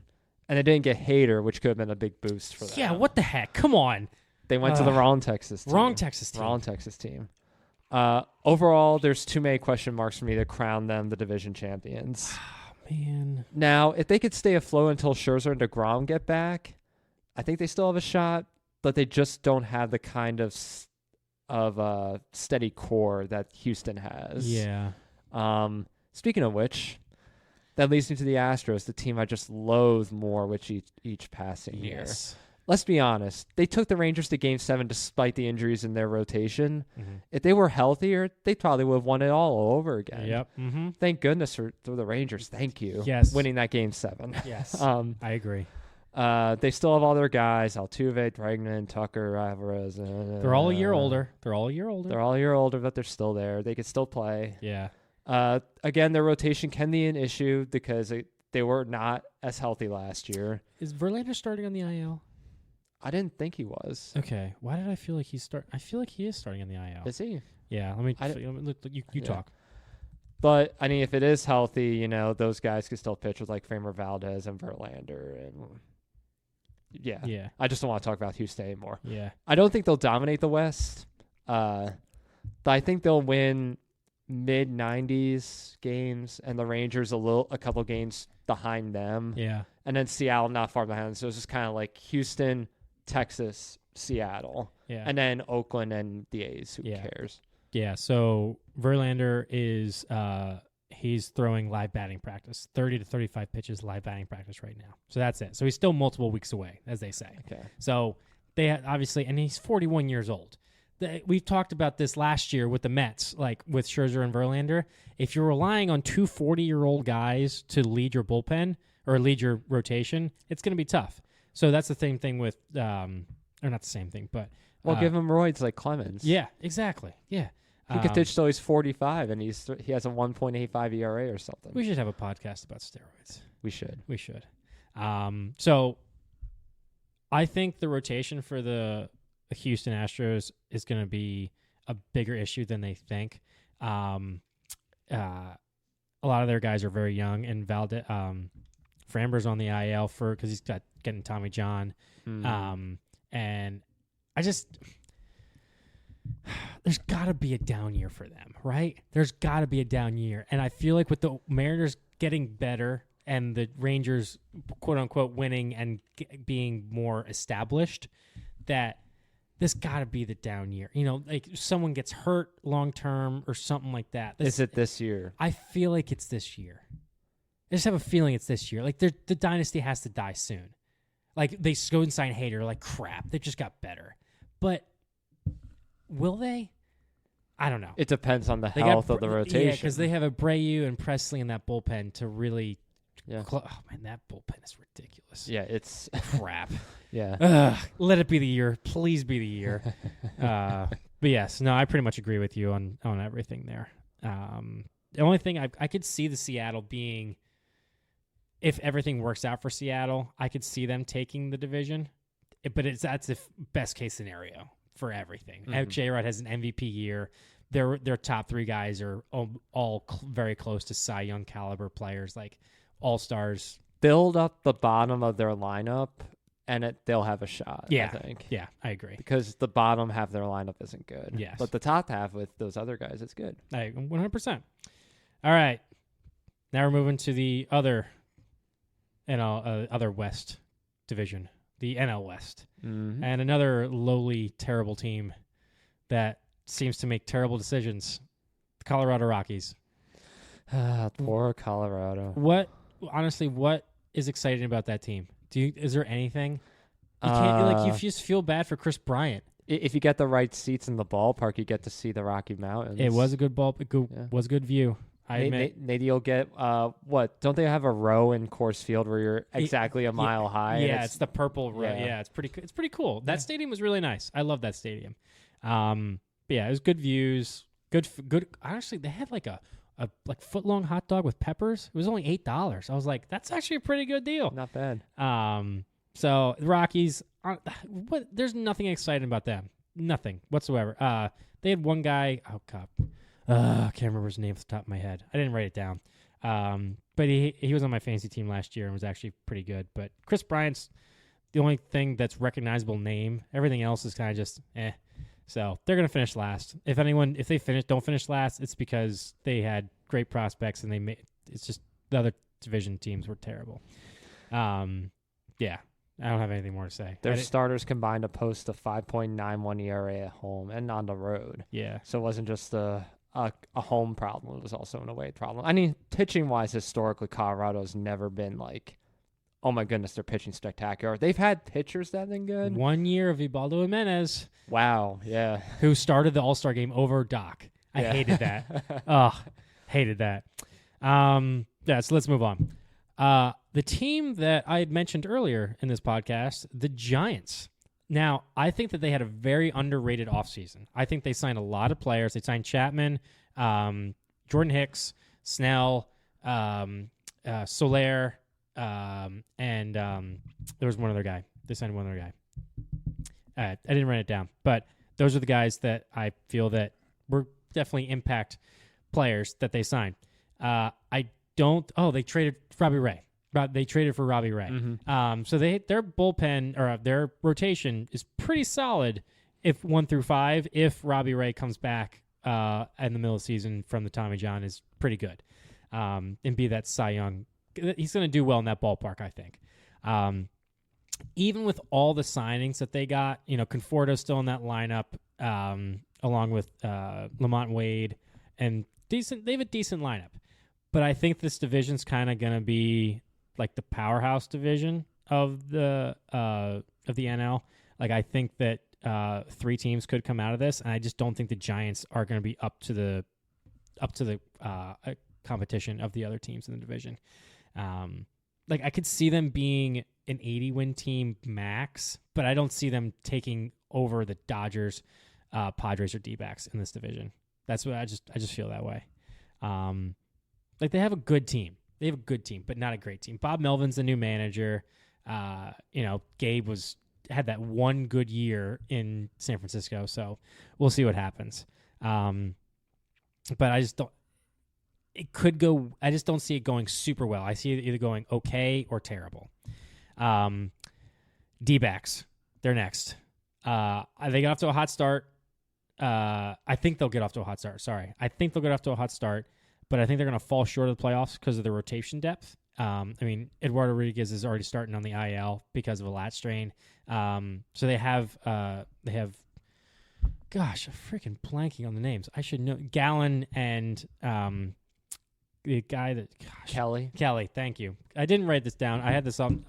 and they didn't get Hader, which could have been a big boost for them. Yeah, what the heck? Come on. They went to the wrong Texas team. Wrong Texas team. Overall, there's too many question marks for me to crown them the division champions. man. Now, if they could stay afloat until Scherzer and DeGrom get back, I think they still have a shot, but they just don't have the kind of steady core that Houston has. Yeah. Speaking of which, that leads me to the Astros, the team I just loathe more with each passing year. Yes. Let's be honest. They took the Rangers to Game 7 despite the injuries in their rotation. Mm-hmm. If they were healthier, they probably would have won it all over again. Yep. Mm-hmm. Thank goodness for the Rangers. Thank you. Yes. Winning that Game 7. Yes. I agree. They still have all their guys, Altuve, Bregman, Tucker, Alvarez. They're all a year older. They're all a year older, but they're still there. They could still play. Yeah. Again, their rotation can be an issue because they were not as healthy last year. Is Verlander starting on the IL? I didn't think he was. Okay. Why did I feel like I feel like he is starting on the IL. Is he? Yeah. You talk. But, I mean, if it is healthy, those guys can still pitch with, like, Framber Valdez and Verlander. And yeah. I just don't want to talk about Houston anymore. Yeah. I don't think they'll dominate the West. But I think they'll win mid-90s games, and the Rangers a couple games behind them. Yeah. And then Seattle not far behind. So it's just kind of like Houston, Texas, Seattle. Yeah. And then Oakland and the A's. Who cares? Yeah. So Verlander is he's throwing live batting practice, 30 to 35 pitches live batting practice right now. So that's it. So he's still multiple weeks away, as they say. Okay. So they obviously, and he's 41 years old. We've talked about this last year with the Mets, like with Scherzer and Verlander. If you're relying on two 40-year-old guys to lead your bullpen or lead your rotation, it's going to be tough. So that's the same thing with, or not the same thing, but. Well, give him roids like Clemens. Yeah, exactly. Yeah. He could pitch till he's 45, and he has a 1.85 ERA or something. We should have a podcast about steroids. We should. So I think the rotation for the Houston Astros is going to be a bigger issue than they think. A lot of their guys are very young, and Framber's on the IL because he's getting Tommy John. And I just there's got to be a down year for them, right? There's got to be a down year, and I feel like with the Mariners getting better and the Rangers, quote unquote, winning and being more established, that this got to be the down year. Like someone gets hurt long term or something like that. Is it this year? I feel like it's this year. I just have a feeling it's this year. Like the dynasty has to die soon. Like they go and sign Hader. Like crap, they just got better. But will they? I don't know. It depends on the health of the rotation. Yeah, because they have Abreu and Presley in that bullpen to really. Yeah. Oh man, that bullpen is ridiculous. Yeah, it's crap. Yeah. Let it be the year. Please be the year. But yes, no, I pretty much agree with you on everything there. The only thing I could see the Seattle being, if everything works out for Seattle, I could see them taking the division. But that's a best case scenario for everything. Mm-hmm. J-Rod has an MVP year. Their top three guys are all very close to Cy Young caliber players, like all-stars. Build up the bottom of their lineup, and they'll have a shot, Yeah. I think. Yeah, I agree. Because the bottom half of their lineup isn't good. Yes. But the top half with those other guys, it's good. 100%. All right. Now we're moving to the other West division, the NL West. Mm-hmm. And another lowly, terrible team that seems to make terrible decisions, the Colorado Rockies. Poor Colorado. What is exciting about that team? Is there anything? You can't you just feel bad for Chris Bryant. If you get the right seats in the ballpark, you get to see the Rocky Mountains. It was a good was a good view. I admit. Maybe you'll get what? Don't they have a row in Coors Field where you're exactly a mile high? Yeah, it's the purple row. Yeah. Yeah, it's pretty cool. That stadium was really nice. I love that stadium. But yeah, it was good views. Good. Honestly, they had like a foot-long hot dog with peppers. It was only $8. I was like, that's actually a pretty good deal. Not bad. So the Rockies, there's nothing exciting about them. Nothing whatsoever. They had one guy. Oh God, I can't remember his name off the top of my head. I didn't write it down. But he was on my fantasy team last year and was actually pretty good. But Chris Bryant's the only thing that's recognizable name. Everything else is kind of just eh. So they're going to finish last. If they don't finish last, it's because they had great prospects and it's just the other division teams were terrible. Yeah, I don't have anything more to say. Their starters combined to post a 5.91 ERA at home and on the road. Yeah. So it wasn't just a home problem. It was also an away problem. I mean, pitching-wise, historically, Colorado's never been like, oh my goodness, they're pitching spectacular. They've had pitchers that have been good. 1 year of Ubaldo Jimenez. Wow, yeah. Who started the All-Star game over Doc. I hated that. Hated that. So let's move on. The team that I had mentioned earlier in this podcast, the Giants. Now, I think that they had a very underrated offseason. I think they signed a lot of players. They signed Chapman, Jordan Hicks, Snell, Soler, and there was one other guy. They signed one other guy. I didn't write it down, but those are the guys that I feel that were definitely impact players that they signed. They traded Robbie Ray. They traded for Robbie Ray. Mm-hmm. So their bullpen or their rotation is pretty solid if 1 through 5. If Robbie Ray comes back in the middle of the season from the Tommy John, is pretty good. And be that Cy Young, he's going to do well in that ballpark, I think. Even with all the signings that they got, Conforto's still in that lineup, along with Lamont Wade, and decent. They have a decent lineup, but I think this division's kind of going to be like the powerhouse division of the NL. Like, I think that 3 teams could come out of this, and I just don't think the Giants are going to be up to the competition of the other teams in the division. I could see them being an 80-win team max, but I don't see them taking over the Dodgers, Padres, or D-backs in this division. That's what I just feel that way. They have a good team. They have a good team, but not a great team. Bob Melvin's the new manager. Gabe had that one good year in San Francisco, so we'll see what happens. But I just don't. It could go. I just don't see it going super well. I see it either going okay or terrible. D-backs, they're next. They got off to a hot start. I think they'll get off to a hot start. Sorry, I think they'll get off to a hot start. But I think they're going to fall short of the playoffs because of the rotation depth. Eduardo Rodriguez is already starting on the IL because of a lat strain. So they have, gosh, I'm freaking blanking on the names. I should know. Gallen and the guy that, Kelly. Thank you. I didn't write this down. I had this on.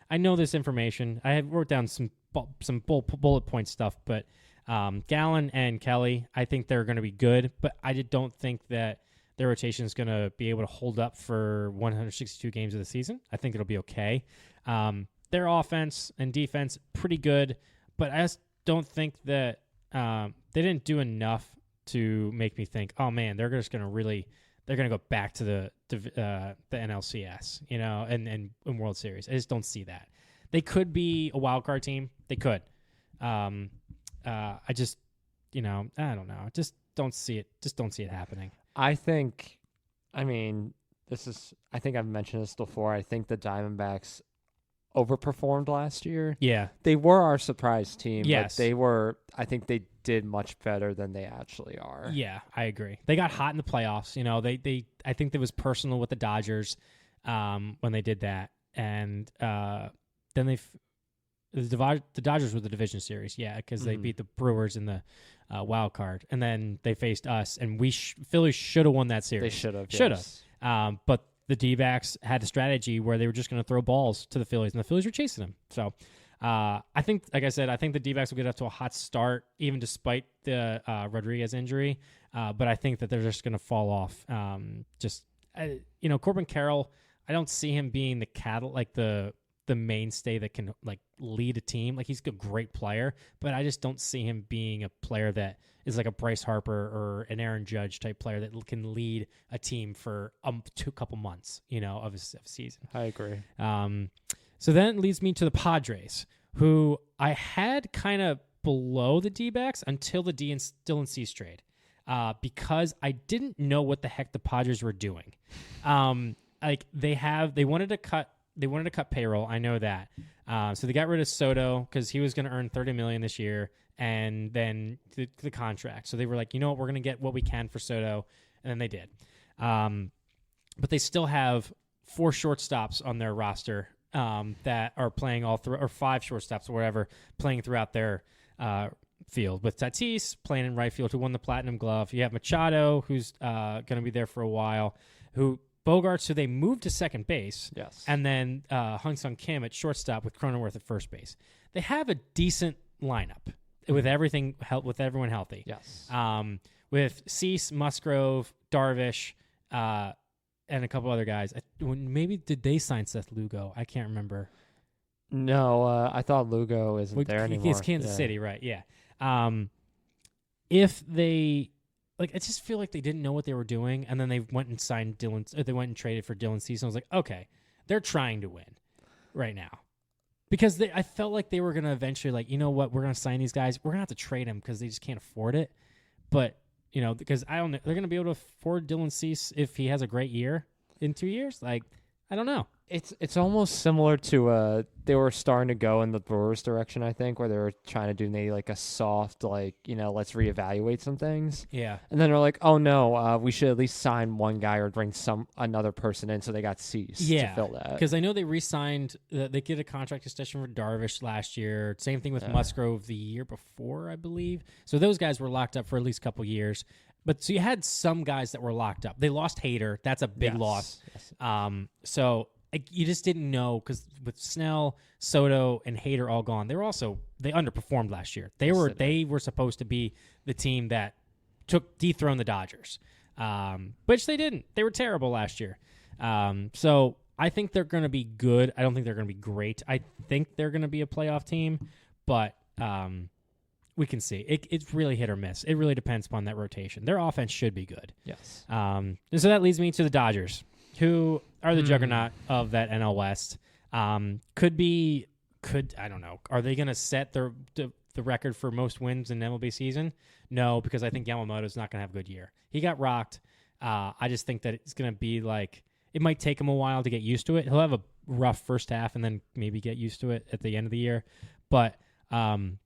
I know this information. I had wrote down some bullet point stuff, but Gallen and Kelly, I think they're going to be good, but I don't think that their rotation is going to be able to hold up for 162 games of the season. I think it'll be okay. Their offense and defense, pretty good, but I just don't think that they didn't do enough to make me think, oh man, they're just going to they're going to go back to the NLCS, and World Series. I just don't see that. They could be a wild card team. They could. I just, I don't know. Just don't see it. Just don't see it happening. I think I've mentioned this before. I think the Diamondbacks overperformed last year. Yeah. They were our surprise team, yes. But I think they did much better than they actually are. Yeah, I agree. They got hot in the playoffs. I think it was personal with the Dodgers when they did that. And then the Dodgers were the division series, because they beat the Brewers in the wild card, and then they faced us, and Philly should have won that series. They should have. Yes. But the D-backs had a strategy where they were just going to throw balls to the Phillies, and the Phillies were chasing them. So I think, like I said, I think the D-backs will get off to a hot start, even despite the Rodriguez injury. But I think that they're just going to fall off. Corbin Carroll, I don't see him being the mainstay that can lead a team. He's a great player, but I just don't see him being a player that is like a Bryce Harper or an Aaron Judge type player that can lead a team for couple months, of a season. I agree. So then it leads me to the Padres, who I had kind of below the D-backs until the Dylan Cease trade, because I didn't know what the heck the Padres were doing. They wanted to cut payroll. I know that. So they got rid of Soto because he was going to earn $30 million this year, and then the contract. So they were like, you know what, we're going to get what we can for Soto, and then they did. But they still have 4 shortstops on their roster that are playing all through, or 5 shortstops or whatever, playing throughout their field. With Tatis playing in right field, who won the Platinum Glove. You have Machado, who's going to be there for a while, Bogarts, who they moved to second base, Yes. and then Hung-Sung Kim at shortstop with Cronenworth at first base. They have a decent lineup with everyone healthy. Yes. With Cease, Musgrove, Darvish, and a couple other guys. Maybe did they sign Seth Lugo? I can't remember. No, I thought Lugo isn't there anymore. It's Kansas City, right? Yeah. If they I just feel like they didn't know what they were doing, and then they went and signed Dylan. They went and traded for Dylan Cease. I was like, okay, they're trying to win right now, because I felt like they were gonna eventually you know what, we're gonna sign these guys. We're gonna have to trade them because they just can't afford it. But because I don't know, they're gonna be able to afford Dylan Cease if he has a great year in 2 years. I don't know. It's almost similar to they were starting to go in the Brewers direction, I think, where they were trying to do maybe a soft let's reevaluate some things. Yeah. And then they're like, oh no, we should at least sign one guy or bring another person in, so they got Cease to fill that. Because I know they re-signed, they did a contract extension for Darvish last year. Same thing with Musgrove the year before, I believe. So those guys were locked up for at least a couple years. But so you had some guys that were locked up. They lost Hader. That's a big loss. Yes. So you just didn't know, because with Snell, Soto, and Hader all gone, they underperformed last year. They were supposed to be the team that dethroned the Dodgers, which they didn't. They were terrible last year. So I think they're going to be good. I don't think they're going to be great. I think they're going to be a playoff team, but we can see. It's really hit or miss. It really depends upon that rotation. Their offense should be good. Yes. And so that leads me to the Dodgers, who are the juggernaut of that NL West. I don't know. Are they going to set the record for most wins in MLB season? No, because I think Yamamoto's not going to have a good year. He got rocked. I just think that it's going to be it might take him a while to get used to it. He'll have a rough first half and then maybe get used to it at the end of the year. But I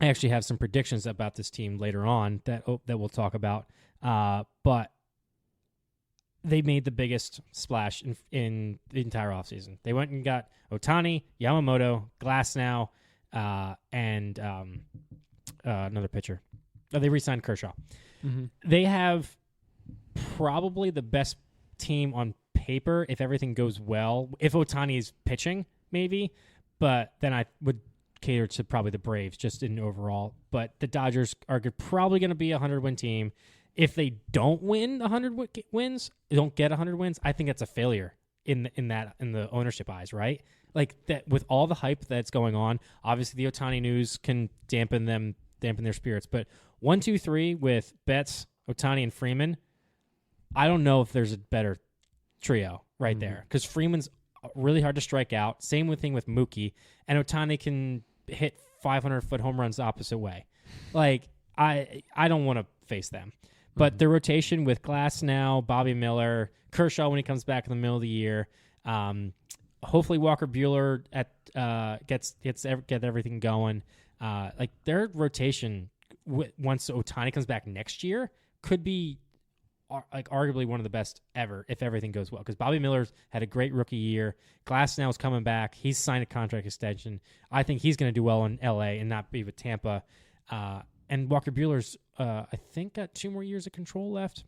actually have some predictions about this team later on that we'll talk about. But they made the biggest splash in the entire offseason. They went and got Ohtani, Yamamoto, Glasnow, and another pitcher. They re-signed Kershaw. Mm-hmm. They have probably the best team on paper if everything goes well. If Ohtani is pitching, maybe. But then I would cater to probably the Braves just in overall. But the Dodgers are probably going to be a 100-win team. If they don't win 100 wins, don't get 100 wins, I think that's a failure in the ownership eyes, right? That with all the hype that's going on. Obviously, the Ohtani news can dampen their spirits. But 1, 2, 3 with Betts, Ohtani, and Freeman, I don't know if there's a better trio right there, because Freeman's really hard to strike out. Same thing with Mookie, and Ohtani can hit 500-foot home runs the opposite way. I don't want to face them. But the rotation with Glasnow, Bobby Miller, Kershaw when he comes back in the middle of the year, hopefully Walker Buehler get everything going. Their rotation once Ohtani comes back next year could be arguably one of the best ever if everything goes well. Because Bobby Miller's had a great rookie year. Glasnow's coming back. He's signed a contract extension. I think he's going to do well in L.A. and not be with Tampa. And Walker Buehler's, I think, got 2 more years of control left.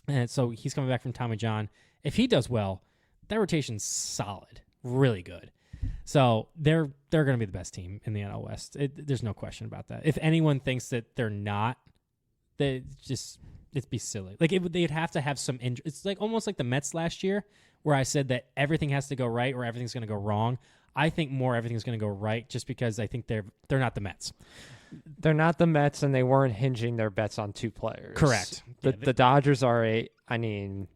And so he's coming back from Tommy John. If he does well, that rotation's solid, really good. So they're going to be the best team in the NL West. There's no question about that. If anyone thinks that they're not, it'd be silly. They'd have to have some injury. It's almost like the Mets last year, where I said that everything has to go right or everything's going to go wrong. I think everything's going to go right, just because I think they're not the Mets. They're not the Mets, and they weren't hinging their bets on 2 players. Correct. The Dodgers are they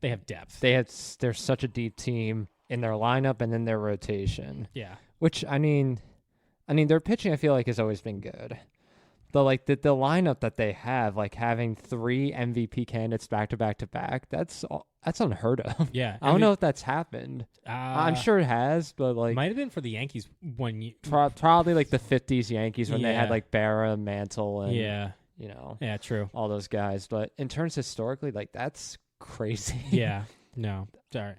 have depth. They're such a deep team in their lineup and in their rotation. Yeah. Which their pitching I feel like has always been good. But the lineup that they have, having 3 MVP candidates back to back to back, that's unheard of. Yeah. I don't know if that's happened. I'm sure it has, but might have been for the Yankees one year. Probably the 50s Yankees when they had Berra, Mantle, and yeah, true, all those guys. But in terms historically, that's crazy. Yeah. No. Sorry.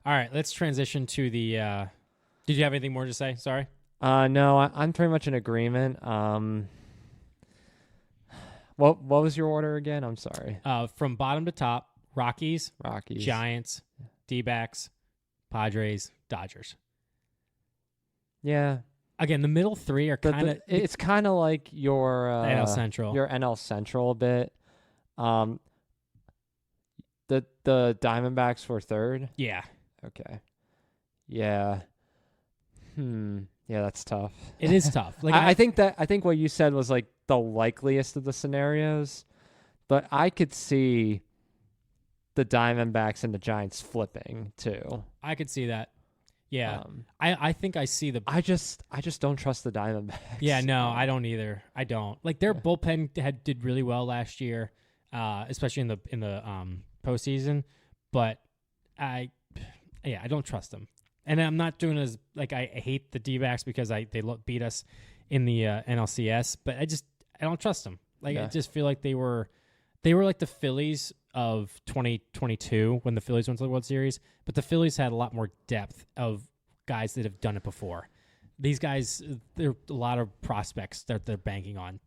All right, let's transition to the. Did you have anything more to say? Sorry. No, I'm pretty much in agreement. What was your order again? I'm sorry. From bottom to top: Rockies, Giants, D-backs, Padres, Dodgers. Yeah. Again, the middle three are kind of. It's kind of like your NL Central. Your NL Central a bit. The Diamondbacks were third. Yeah. Okay. Yeah. Yeah, that's tough. It is tough. Like I think what you said was like the likeliest of the scenarios, but I could see the Diamondbacks and the Giants flipping too. I could see that. Yeah. I think I see the. I just don't trust the Diamondbacks. Yeah, no, I don't either. I don't. Like their bullpen did really well last year, especially in the postseason. But I don't trust them. And I'm not doing as like I hate the D-backs because they beat us in the NLCS, but I don't trust them. Like I just feel like they were like the Phillies of 2022 when the Phillies went to the World Series, but the Phillies had a lot more depth of guys that have done it before. These guys, there are a lot of prospects that they're banking on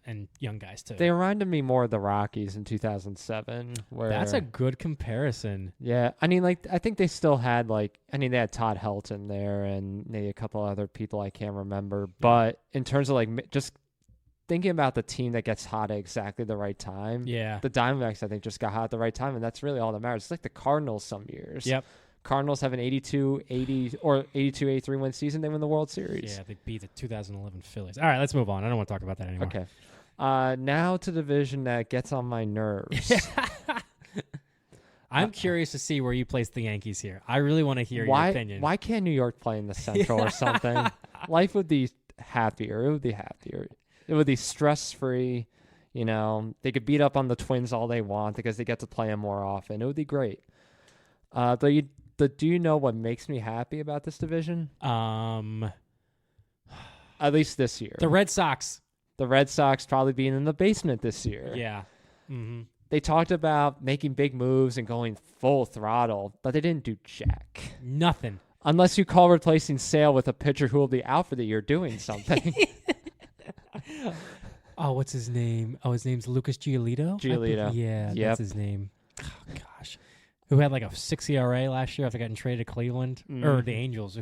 and young guys too. They reminded me more of the Rockies in 2007. That's a good comparison. Yeah, I mean, like I think they still had they had Todd Helton there and maybe a couple other people I can't remember. But in terms of like just thinking about the team that gets hot at exactly the right time, the Diamondbacks I think just got hot at the right time, and that's really all that matters. It's like the Cardinals some years. Yep. Cardinals have an 82-83 win season. They win the World Series. Yeah, they beat the 2011 Phillies. All right, let's move on. I don't want to talk about that anymore. Okay. Now to the division that gets on my nerves. I'm curious to see where you place the Yankees here. I really want to hear your opinion. Why can't New York play in the Central or something? Life would be happier. It would be happier. It would be stress-free. You know, they could beat up on the Twins all they want because they get to play them more often. It would be great. Do you know what makes me happy about this division? At least this year. The Red Sox. The Red Sox probably being in the basement this year. Yeah. Mm-hmm. They talked about making big moves and going full throttle, but they didn't do jack. Nothing. Unless you call replacing Sale with a pitcher who will be out for the year doing something. Oh, what's his name? Oh, his name's Lucas Giolito? Giolito. Yeah, that's his name. Oh, gosh. Who had like a 6 ERA last year after getting traded to Cleveland or the Angels?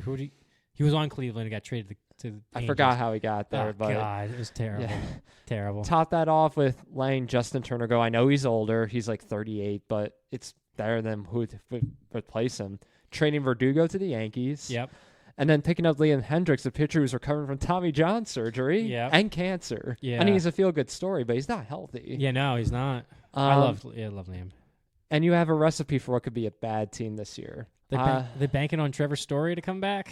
He was on Cleveland and got traded to the Angels. I forgot how he got there, but God, it was terrible. Yeah. Terrible. Top that off with letting Justin Turner go. I know he's older; he's like 38, but it's better than who would replace him. Trading Verdugo to the Yankees. Yep. And then picking up Liam Hendricks, a pitcher who's recovering from Tommy John surgery and cancer. Yeah. I mean, he's a feel-good story, but he's not healthy. Yeah, no, he's not. I love Liam. And you have a recipe for what could be a bad team this year. They're banking on Trevor Story to come back?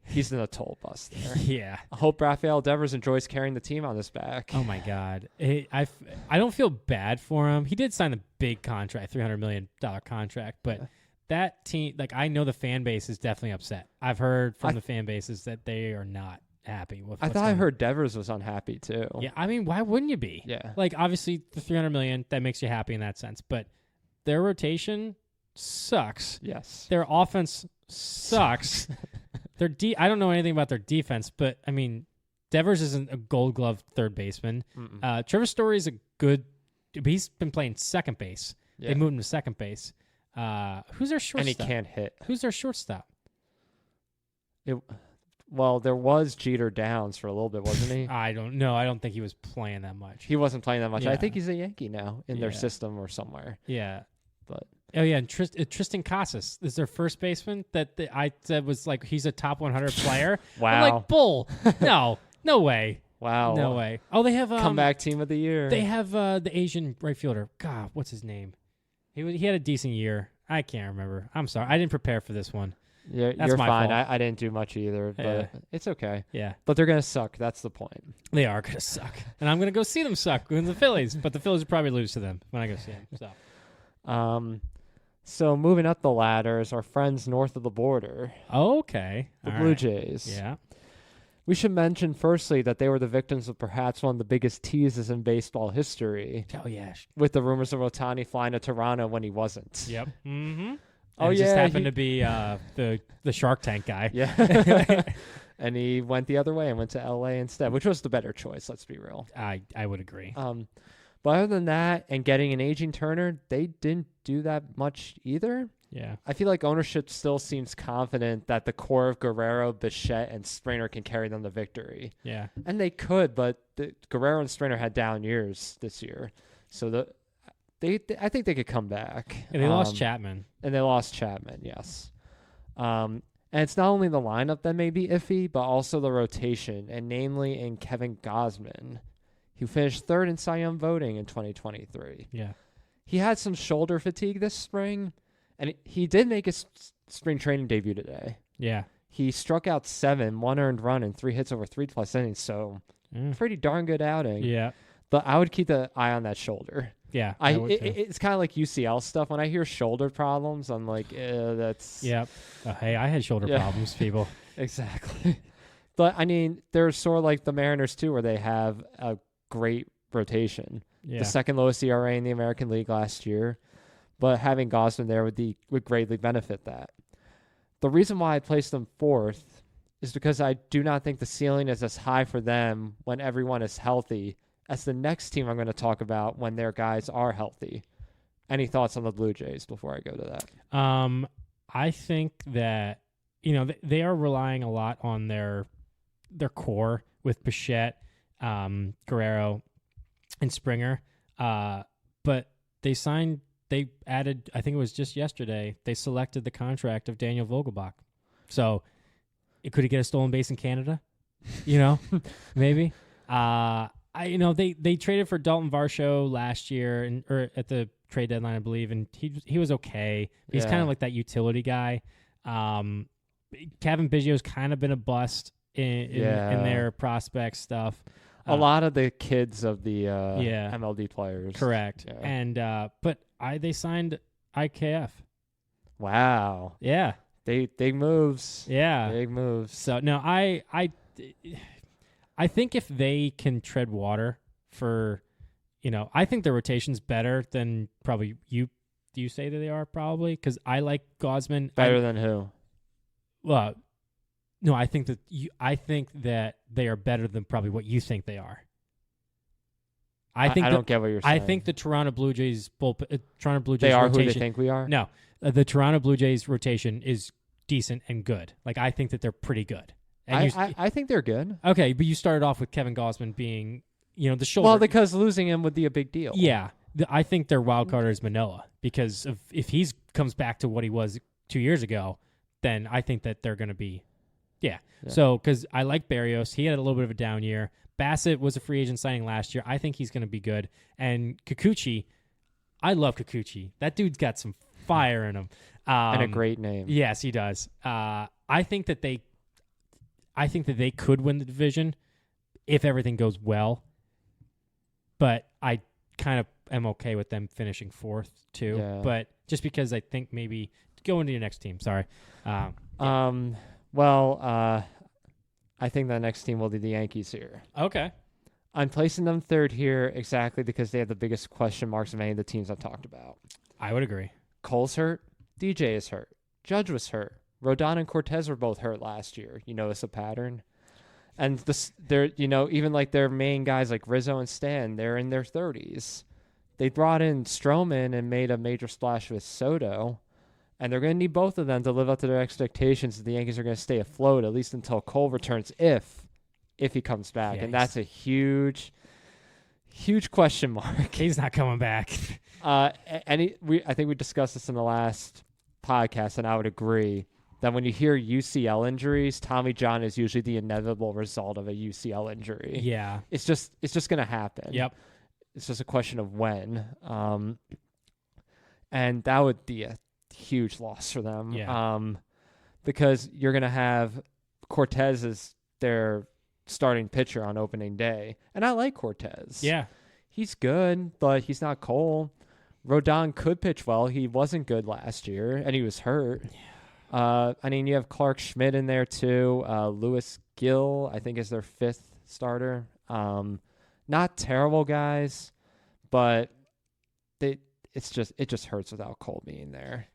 He's in a total bust there. Yeah. I hope Rafael Devers enjoys carrying the team on his back. Oh, my God. I don't feel bad for him. He did sign a big contract, $300 million contract, but that team, like, I know the fan base is definitely upset. I've heard from the fan bases that they are not happy with I thought I heard Devers was unhappy, too. Yeah, I mean, why wouldn't you be? Yeah. Like, obviously, the $300 million, that makes you happy in that sense, but their rotation sucks. Yes. Their offense sucks. I don't know anything about their defense, but I mean, Devers isn't a Gold Glove third baseman. Trevor Story is he's been playing second base. Yeah. They moved him to second base. Who's their shortstop? And he can't hit. Who's their shortstop? Well, there was Jeter Downs for a little bit, wasn't he? I don't know. I don't think he was playing that much. He wasn't playing that much. Yeah. I think he's a Yankee now in their system or somewhere. Yeah. But and Tristan Casas is their first baseman that I said was like he's a top 100 player. Wow. I'm like, bull. No way. Wow. No way. Oh, they have comeback team of the year. They have the Asian right fielder. God, what's his name? He had a decent year. I can't remember. I'm sorry. I didn't prepare for this one. Yeah, you're fine. I didn't do much either, but it's okay. Yeah. But they're going to suck. That's the point. They are going to suck. And I'm going to go see them suck with the Phillies, but the Phillies will probably lose to them when I go see them. So moving up the ladder is our friends north of the border. Okay. The Blue Jays. Yeah. We should mention firstly that they were the victims of perhaps one of the biggest teases in baseball history. Oh, yeah. With the rumors of Ohtani flying to Toronto when he wasn't. Yep. Mm-hmm. And Oh, it just yeah, happened to be the Shark Tank guy. Yeah. And he went the other way and went to LA instead, which was the better choice, let's be real. I would agree. But other than that and getting an aging Turner, they didn't do that much either. Yeah. I feel like ownership still seems confident that the core of Guerrero, Bichette, and Springer can carry them to victory. Yeah. And they could, but Guerrero and Springer had down years this year. So I think they could come back. And they lost Chapman. And they lost Chapman, yes. And it's not only the lineup that may be iffy, but also the rotation, and namely in Kevin Gausman, who finished third in Cy Young voting in 2023. Yeah. He had some shoulder fatigue this spring, and he did make his spring training debut today. Yeah. He struck out 7, 1 earned run, and 3 hits over 3+ innings, so pretty darn good outing. Yeah. But I would keep the eye on that shoulder. Yeah. It's kind of like UCL stuff. When I hear shoulder problems, I'm like, that's... Yeah. Hey, I had shoulder problems, people. Exactly. But, I mean, they're sort of like the Mariners, too, where they have a great rotation. Yeah. The second lowest ERA in the American League last year. But having Gausman there would greatly benefit that. The reason why I placed them fourth is because I do not think the ceiling is as high for them when everyone is healthy as the next team I'm going to talk about when their guys are healthy. Any thoughts on the Blue Jays before I go to that? I think that, they are relying a lot on their core with Bichette, Guerrero, and Springer. But they added, I think it was just yesterday, they selected the contract of Daniel Vogelbach. So could he get a stolen base in Canada? Maybe. They traded for Dalton Varsho last year or at the trade deadline, I believe, and he was okay. He's kind of like that utility guy. Kevin Biggio's kind of been a bust in their prospect stuff. A lot of the kids of the MLB players. Correct. Yeah. And but they signed IKF. Wow. Yeah. Big moves. Yeah. Big moves. So no, I think if they can tread water for, I think their rotation's better than probably you. Do you say that they are probably? Because I like Gausman. Better than who? Well, no, I think that they are better than probably what you think they are. I don't get what you're saying. I think the Toronto Blue Jays They are rotation, who they think we are? No, the Toronto Blue Jays rotation is decent and good. Like, I think that they're pretty good. And I think they're good. Okay, but you started off with Kevin Gausman being, the shoulder. Well, because losing him would be a big deal. Yeah. I think their wild card is Manoah, because if he comes back to what he was 2 years ago, then I think that they're going to be, yeah. So, because I like Barrios. He had a little bit of a down year. Bassett was a free agent signing last year. I think he's going to be good. And Kikuchi, I love Kikuchi. That dude's got some fire in him. And a great name. Yes, he does. I think that they could win the division if everything goes well. But I kind of am okay with them finishing fourth too. Yeah. But just because I think maybe go into your next team. Sorry. I think the next team will be the Yankees here. Okay. I'm placing them third here exactly because they have the biggest question marks of any of the teams I've talked about. I would agree. Cole's hurt. DJ is hurt. Judge was hurt. Rodon and Cortez were both hurt last year. You notice a pattern? And they're, even like their main guys like Rizzo and Stan, they're in their 30s. They brought in Stroman and made a major splash with Soto. And they're going to need both of them to live up to their expectations. The Yankees are going to stay afloat at least until Cole returns, if he comes back. And that's a huge question mark. He's not coming back. I think we discussed this in the last podcast, and I would agree that when you hear UCL injuries, Tommy John is usually the inevitable result of a UCL injury. Yeah. It's just going to happen. Yep. It's just a question of when. And that would be a huge loss for them. Yeah. Because you're going to have Cortez as their starting pitcher on opening day. And I like Cortez. Yeah. He's good, but he's not Cole. Rodon could pitch well. He wasn't good last year, and he was hurt. Yeah. You have Clark Schmidt in there too. Lewis Gill, I think, is their fifth starter. Not terrible guys, but it just hurts without Cole being there.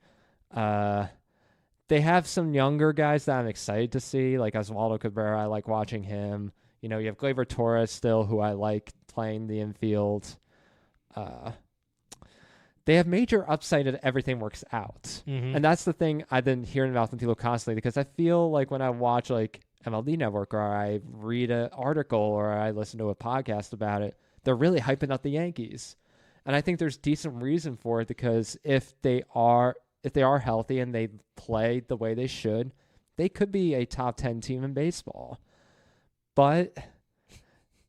They have some younger guys that I'm excited to see, like Oswaldo Cabrera. I like watching him. You have Gleyber Torres still, who I like playing the infield. They have major upside if everything works out. Mm-hmm. And that's the thing I've been hearing about from people constantly, because I feel like when I watch like MLB Network, or I read an article, or I listen to a podcast about it, they're really hyping up the Yankees. And I think there's decent reason for it, because if they are healthy and they play the way they should, they could be a top 10 team in baseball. But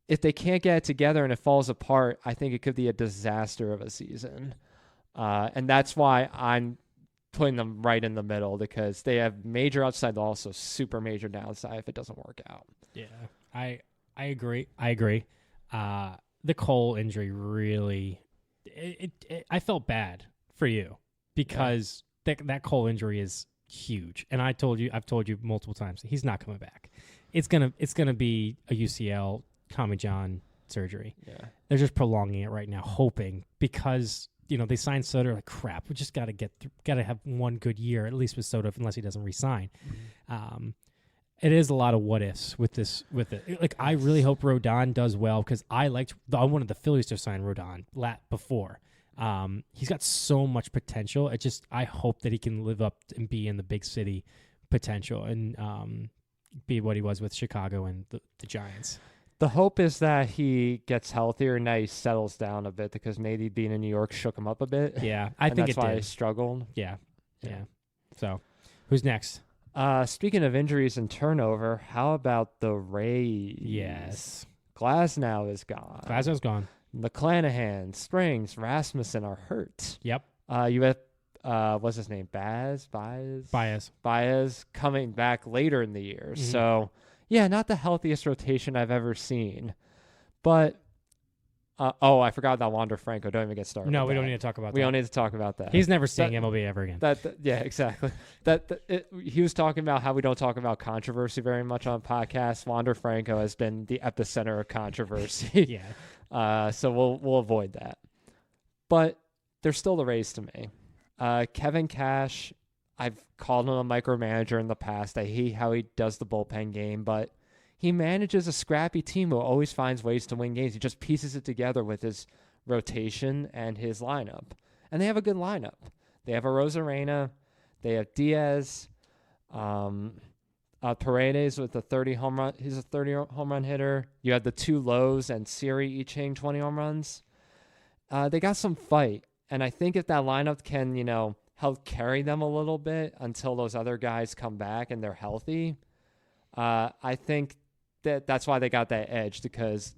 if they can't get it together and it falls apart, I think it could be a disaster of a season. And that's why I'm putting them right in the middle, because they have major upside, but also super major downside if it doesn't work out. Yeah, I agree. The Cole injury really, I felt bad for you, because that Cole injury is huge, and I've told you multiple times, he's not coming back. It's gonna be a UCL Tommy John surgery. Yeah, they're just prolonging it right now, hoping, because they signed Soto. Like, crap, we just gotta have one good year at least with Soto, unless he doesn't resign. Mm-hmm. It is a lot of what ifs with it. Like, I really hope Rodon does well, because I wanted the Phillies to sign Rodon before. He's got so much potential. I hope that he can live up and be in the big city potential, and be what he was with Chicago and the Giants. The hope is that he gets healthier and that he settles down a bit, because maybe being in New York shook him up a bit. Yeah, I think that's why he struggled. Yeah. So, who's next? Speaking of injuries and turnover, how about the Rays? Yes. Glasnow is gone. Glasnow's gone. McClanahan, Springs, Rasmussen are hurt. Yep. You have, what's his name? Baez coming back later in the year. Mm-hmm. So, yeah, not the healthiest rotation I've ever seen. But, I forgot about Wander Franco. Don't even get started. No, we don't need to talk about that. We don't need to talk about that. He's never seeing MLB ever again. Yeah, exactly. He was talking about how we don't talk about controversy very much on podcasts. Wander Franco has been the epicenter of controversy. Yeah. So we'll avoid that. But they're still the Rays to me. Kevin Cash, I've called him a micromanager in the past. I hate how he does the bullpen game, but he manages a scrappy team who always finds ways to win games. He just pieces it together with his rotation and his lineup. And they have a good lineup. They have a Rosarena. They have Diaz. Paredes with a 30 home run. He's a 30 home run hitter. You have the two Lows and Siri each hitting 20 home runs. They got some fight. And I think if that lineup can, help carry them a little bit until those other guys come back and they're healthy, I think that's why they got that edge, because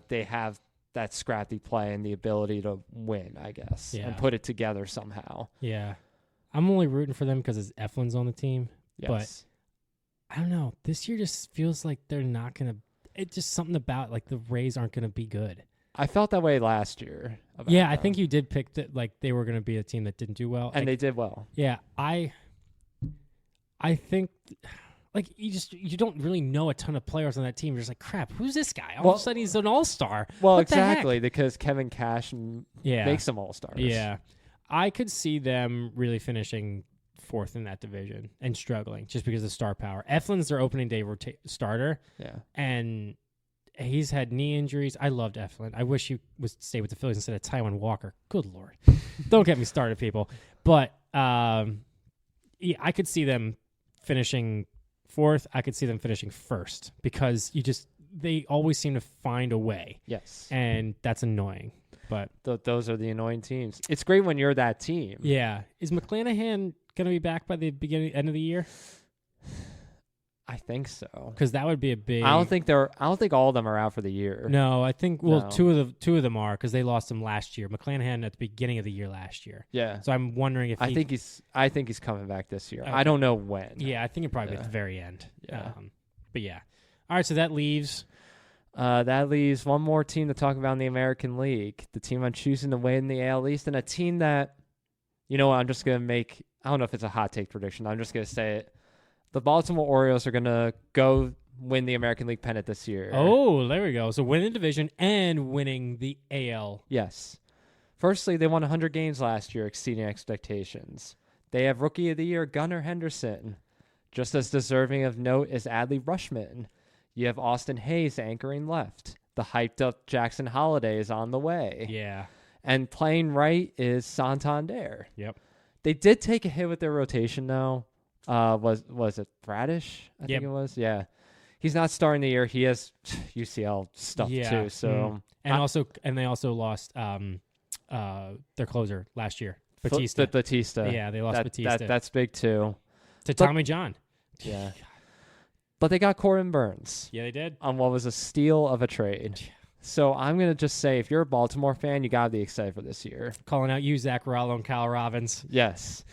they have that scrappy play and the ability to win, I guess, and put it together somehow. Yeah. I'm only rooting for them because Eflin's on the team. Yes. But I don't know. This year just feels like they're not going to – it's just something about, like, the Rays aren't going to be good. I felt that way last year. Yeah, I think you did pick that, like, they were going to be a team that didn't do well. And they did well. Yeah, I think – like, you don't really know a ton of players on that team. You're just like, crap, who's this guy? All of a sudden he's an all-star. Well, what exactly, because Kevin Cash makes them all-stars. Yeah. I could see them really finishing fourth in that division and struggling just because of star power. Eflin's their opening day starter. Yeah. And he's had knee injuries. I loved Eflin. I wish he would stay with the Phillies instead of Taijuan Walker. Good Lord. Don't get me started, people. But yeah, I could see them finishing fourth. I could see them finishing first because they always seem to find a way. Yes. And that's annoying. But those are the annoying teams. It's great when you're that team. Yeah. Is McClanahan going to be back by the end of the year? I think so. Because that would be a big. I don't think all of them are out for the year. No, I think two of them are because they lost them last year. McClanahan at the beginning of the year last year. Yeah. So I'm wondering if I think he's coming back this year. Okay. I don't know when. Yeah, I think it probably be at the very end. Yeah. But yeah. All right, so that leaves one more team to talk about in the American League. The team I'm choosing to win the AL East, and a team that, I'm just going to make, I don't know if it's a hot take prediction. I'm just going to say it. The Baltimore Orioles are going to go win the American League pennant this year. Oh, there we go. So winning the division and winning the AL. Yes. Firstly, they won 100 games last year, exceeding expectations. They have Rookie of the Year Gunnar Henderson. Just as deserving of note is Adley Rutschman. You have Austin Hayes anchoring left. The hyped-up Jackson Holiday is on the way. Yeah. And playing right is Santander. Yep. They did take a hit with their rotation, though. Was it Bradish? I think it was. Yeah. He's not starting the year. He has UCL stuff too. So and they also lost their closer last year, Batista. Batista. Yeah, they lost Batista. That's big too. To Tommy John. Yeah. But they got Corbin Burns. Yeah, they did. On what was a steal of a trade. So I'm going to just say, if you're a Baltimore fan, you got to be excited for this year. Calling out you, Zach Rallo, and Kyle Robbins. Yes.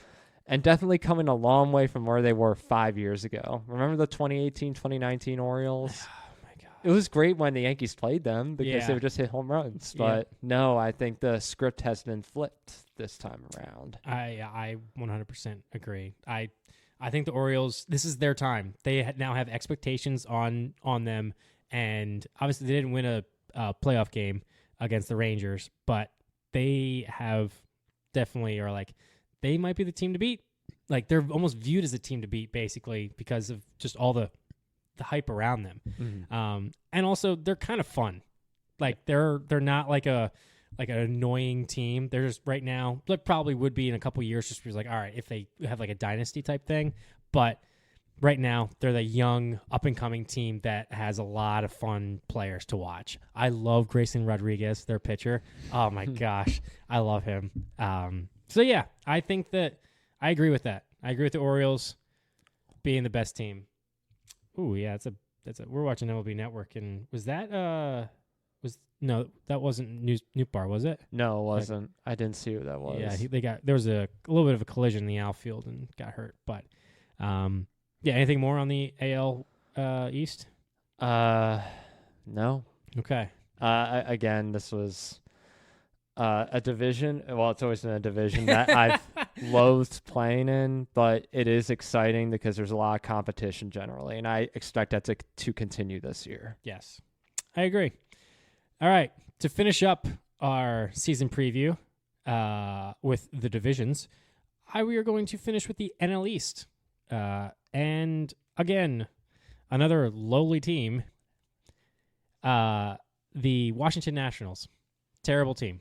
And definitely coming a long way from where they were 5 years ago. Remember the 2018-2019 Orioles? Oh, my God. It was great when the Yankees played them because they would just hit home runs. But no, I think the script has been flipped this time around. I 100% agree. I think the Orioles, this is their time. They now have expectations on them, and obviously they didn't win a playoff game against the Rangers, but they have definitely are like, they might be the team to beat. Like, they're almost viewed as a team to beat, basically, because of just all the hype around them. Mm-hmm. And also, they're kind of fun. Like, they're not like an annoying team. They're just right now, that probably would be in a couple years, just because, like, all right, if they have like a dynasty type thing. But right now, they're the young, up-and-coming team that has a lot of fun players to watch. I love Grayson Rodriguez, their pitcher. Oh, my gosh. I love him. So, yeah, I think that I agree with that. I agree with the Orioles being the best team. Ooh, yeah, we're watching MLB Network, and was that no, that wasn't Newt Bar, was it? No, it wasn't. I didn't see who that was. Yeah, there was a little bit of a collision in the outfield and got hurt. But yeah, anything more on the AL East? No. Okay. Again, this was a division. Well, it's always been a division that I've loathed playing in, but it is exciting because there's a lot of competition generally, and I expect that to continue this year. Yes, I agree. All right, to finish up our season preview with the divisions, we are going to finish with the NL East. And again, another lowly team, the Washington Nationals. Terrible team.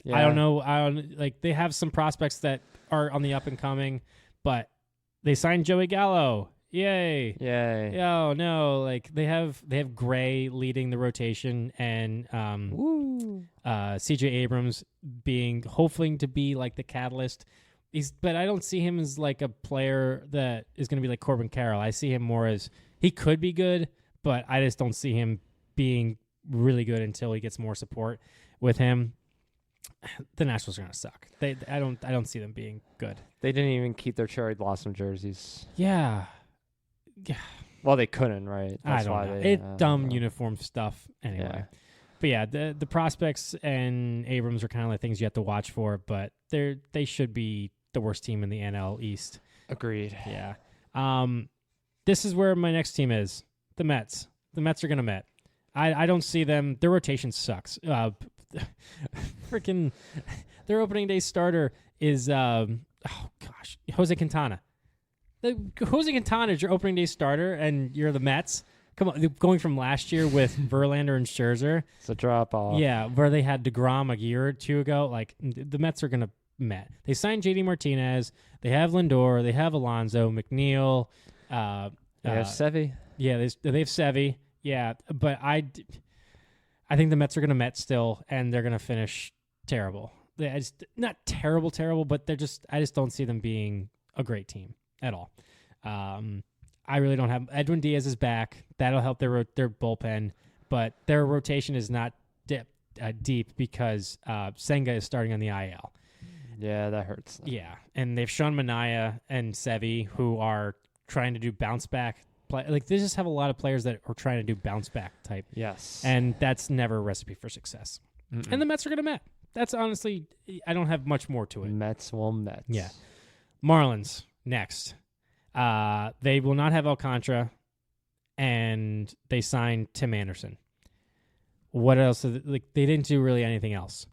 Yeah. I don't know. They have some prospects that are on the up and coming, but they signed Joey Gallo. Yay. Oh no, like they have Gray leading the rotation and CJ Abrams hoping to be like the catalyst. But I don't see him as like a player that is going to be like Corbin Carroll. I see him more as he could be good, but I just don't see him being really good until he gets more support with him. The Nationals are going to suck. I don't see them being good. They didn't even keep their cherry blossom jerseys. Yeah. Well, they couldn't, right? That's I don't know. Dumb uniform stuff anyway. Yeah. But yeah, the prospects and Abrams are kind of like things you have to watch for, but they should be the worst team in the NL East. Agreed. Yeah. This is where my next team is. The Mets. The Mets are going to Met. I don't see them. Their rotation sucks. Freaking their opening day starter is Jose Quintana. Jose Quintana is your opening day starter, and you're the Mets. Come on, going from last year with Verlander and Scherzer. It's a drop off. Yeah, where they had DeGrom a year or two ago. Like the Mets are gonna Met. They signed JD Martinez. They have Lindor. They have Alonso, McNeil. They have Sevy. Yeah, they have Sevy. Yeah, but I think the Mets are gonna Met still, and they're gonna finish terrible. Not terrible, but I just don't see them being a great team at all. I really don't have. Edwin Diaz is back. That'll help their bullpen, but their rotation is not deep because Senga is starting on the IL. Yeah, that hurts. Yeah, and they've Sean Manaea and Sevy who are trying to do bounce back play. Like they just have a lot of players that are trying to do bounce back type. Yes, and that's never a recipe for success. Mm-mm. And the Mets are going to Met. That's honestly, I don't have much more to it. Mets will Mets. Yeah, Marlins next. They will not have Alcantara, and they signed Tim Anderson. What else? They didn't do really anything else.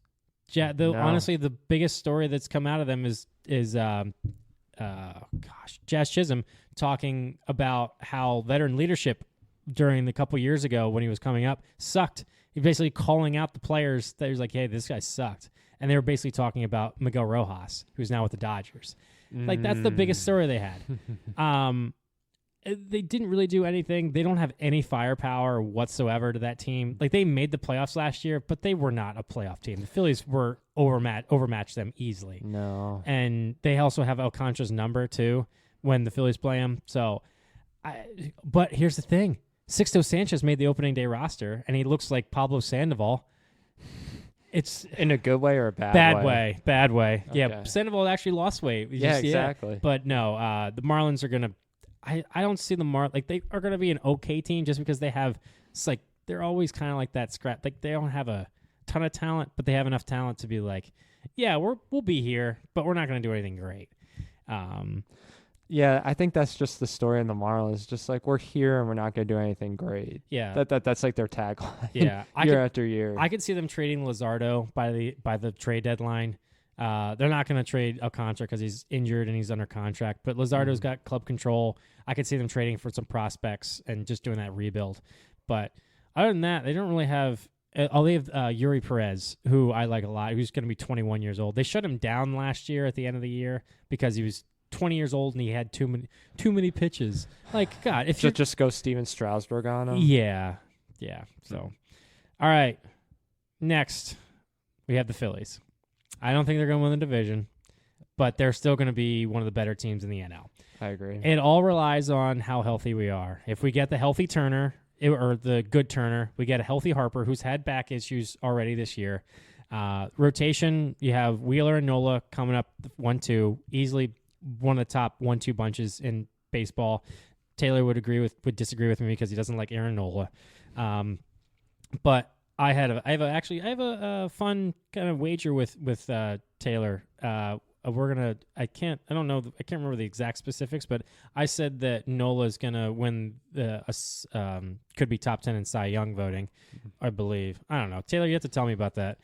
No. Honestly, the biggest story that's come out of them is Jazz Chisholm talking about how veteran leadership during the couple years ago when he was coming up sucked. He's basically calling out the players that he was like, hey, this guy sucked. And they were basically talking about Miguel Rojas, who's now with the Dodgers. Like, that's the biggest story they had. They didn't really do anything. They don't have any firepower whatsoever to that team. Like, they made the playoffs last year, but they were not a playoff team. The Phillies were overmatched them easily. No. And they also have Alcantara's number, too, when the Phillies play him. So, but here's the thing. Sixto Sanchez made the opening day roster, and he looks like Pablo Sandoval. It's in a good way or a bad way? Bad way. Okay. Yeah, Sandoval actually lost weight. Yeah, exactly. But no, the Marlins are going to I don't see the like they are going to be an okay team just because they have it's like they're always kind of like that scrap. Like they don't have a ton of talent, but they have enough talent to be like, yeah, we'll be here, but we're not going to do anything great. Yeah, I think that's just the story in the Marlins. Just like we're here and we're not going to do anything great. Yeah, that's like their tagline. Yeah, year after year. I could see them trading Luzardo by the trade deadline. They're not going to trade Alcantara because he's injured and he's under contract. But Luzardo's got club control. I could see them trading for some prospects and just doing that rebuild. But other than that, they don't really have. They have Yuri Perez, who I like a lot. Who's going to be 21 years old. They shut him down last year at the end of the year because he was 20 years old and he had too many pitches. Like, God, if you just go Steven Strasburg on him. Yeah. So, all right. Next, we have the Phillies. I don't think they're going to win the division, but they're still going to be one of the better teams in the NL. I agree. It all relies on how healthy we are. If we get the healthy Turner or the good Turner, we get a healthy Harper who's had back issues already this year. Rotation, you have Wheeler and Nola coming up 1-2, easily one of the top 1-2 bunches in baseball. Taylor would disagree with me because he doesn't like Aaron Nola. But I have a fun kind of wager with Taylor. I can't remember the exact specifics, but I said that Nola is gonna win could be top 10 in Cy Young voting, I believe. I don't know. Taylor, you have to tell me about that.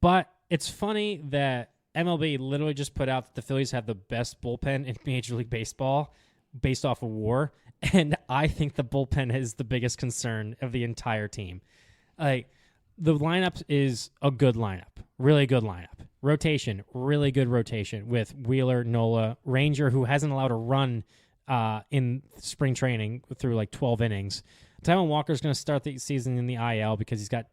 But it's funny that MLB literally just put out that the Phillies have the best bullpen in Major League Baseball based off of WAR, and I think the bullpen is the biggest concern of the entire team. Like, the lineup is a good lineup, really good lineup. Rotation, really good rotation with Wheeler, Nola, Ranger, who hasn't allowed a run in spring training through like 12 innings. Taijuan Walker's going to start the season in the IL because he's got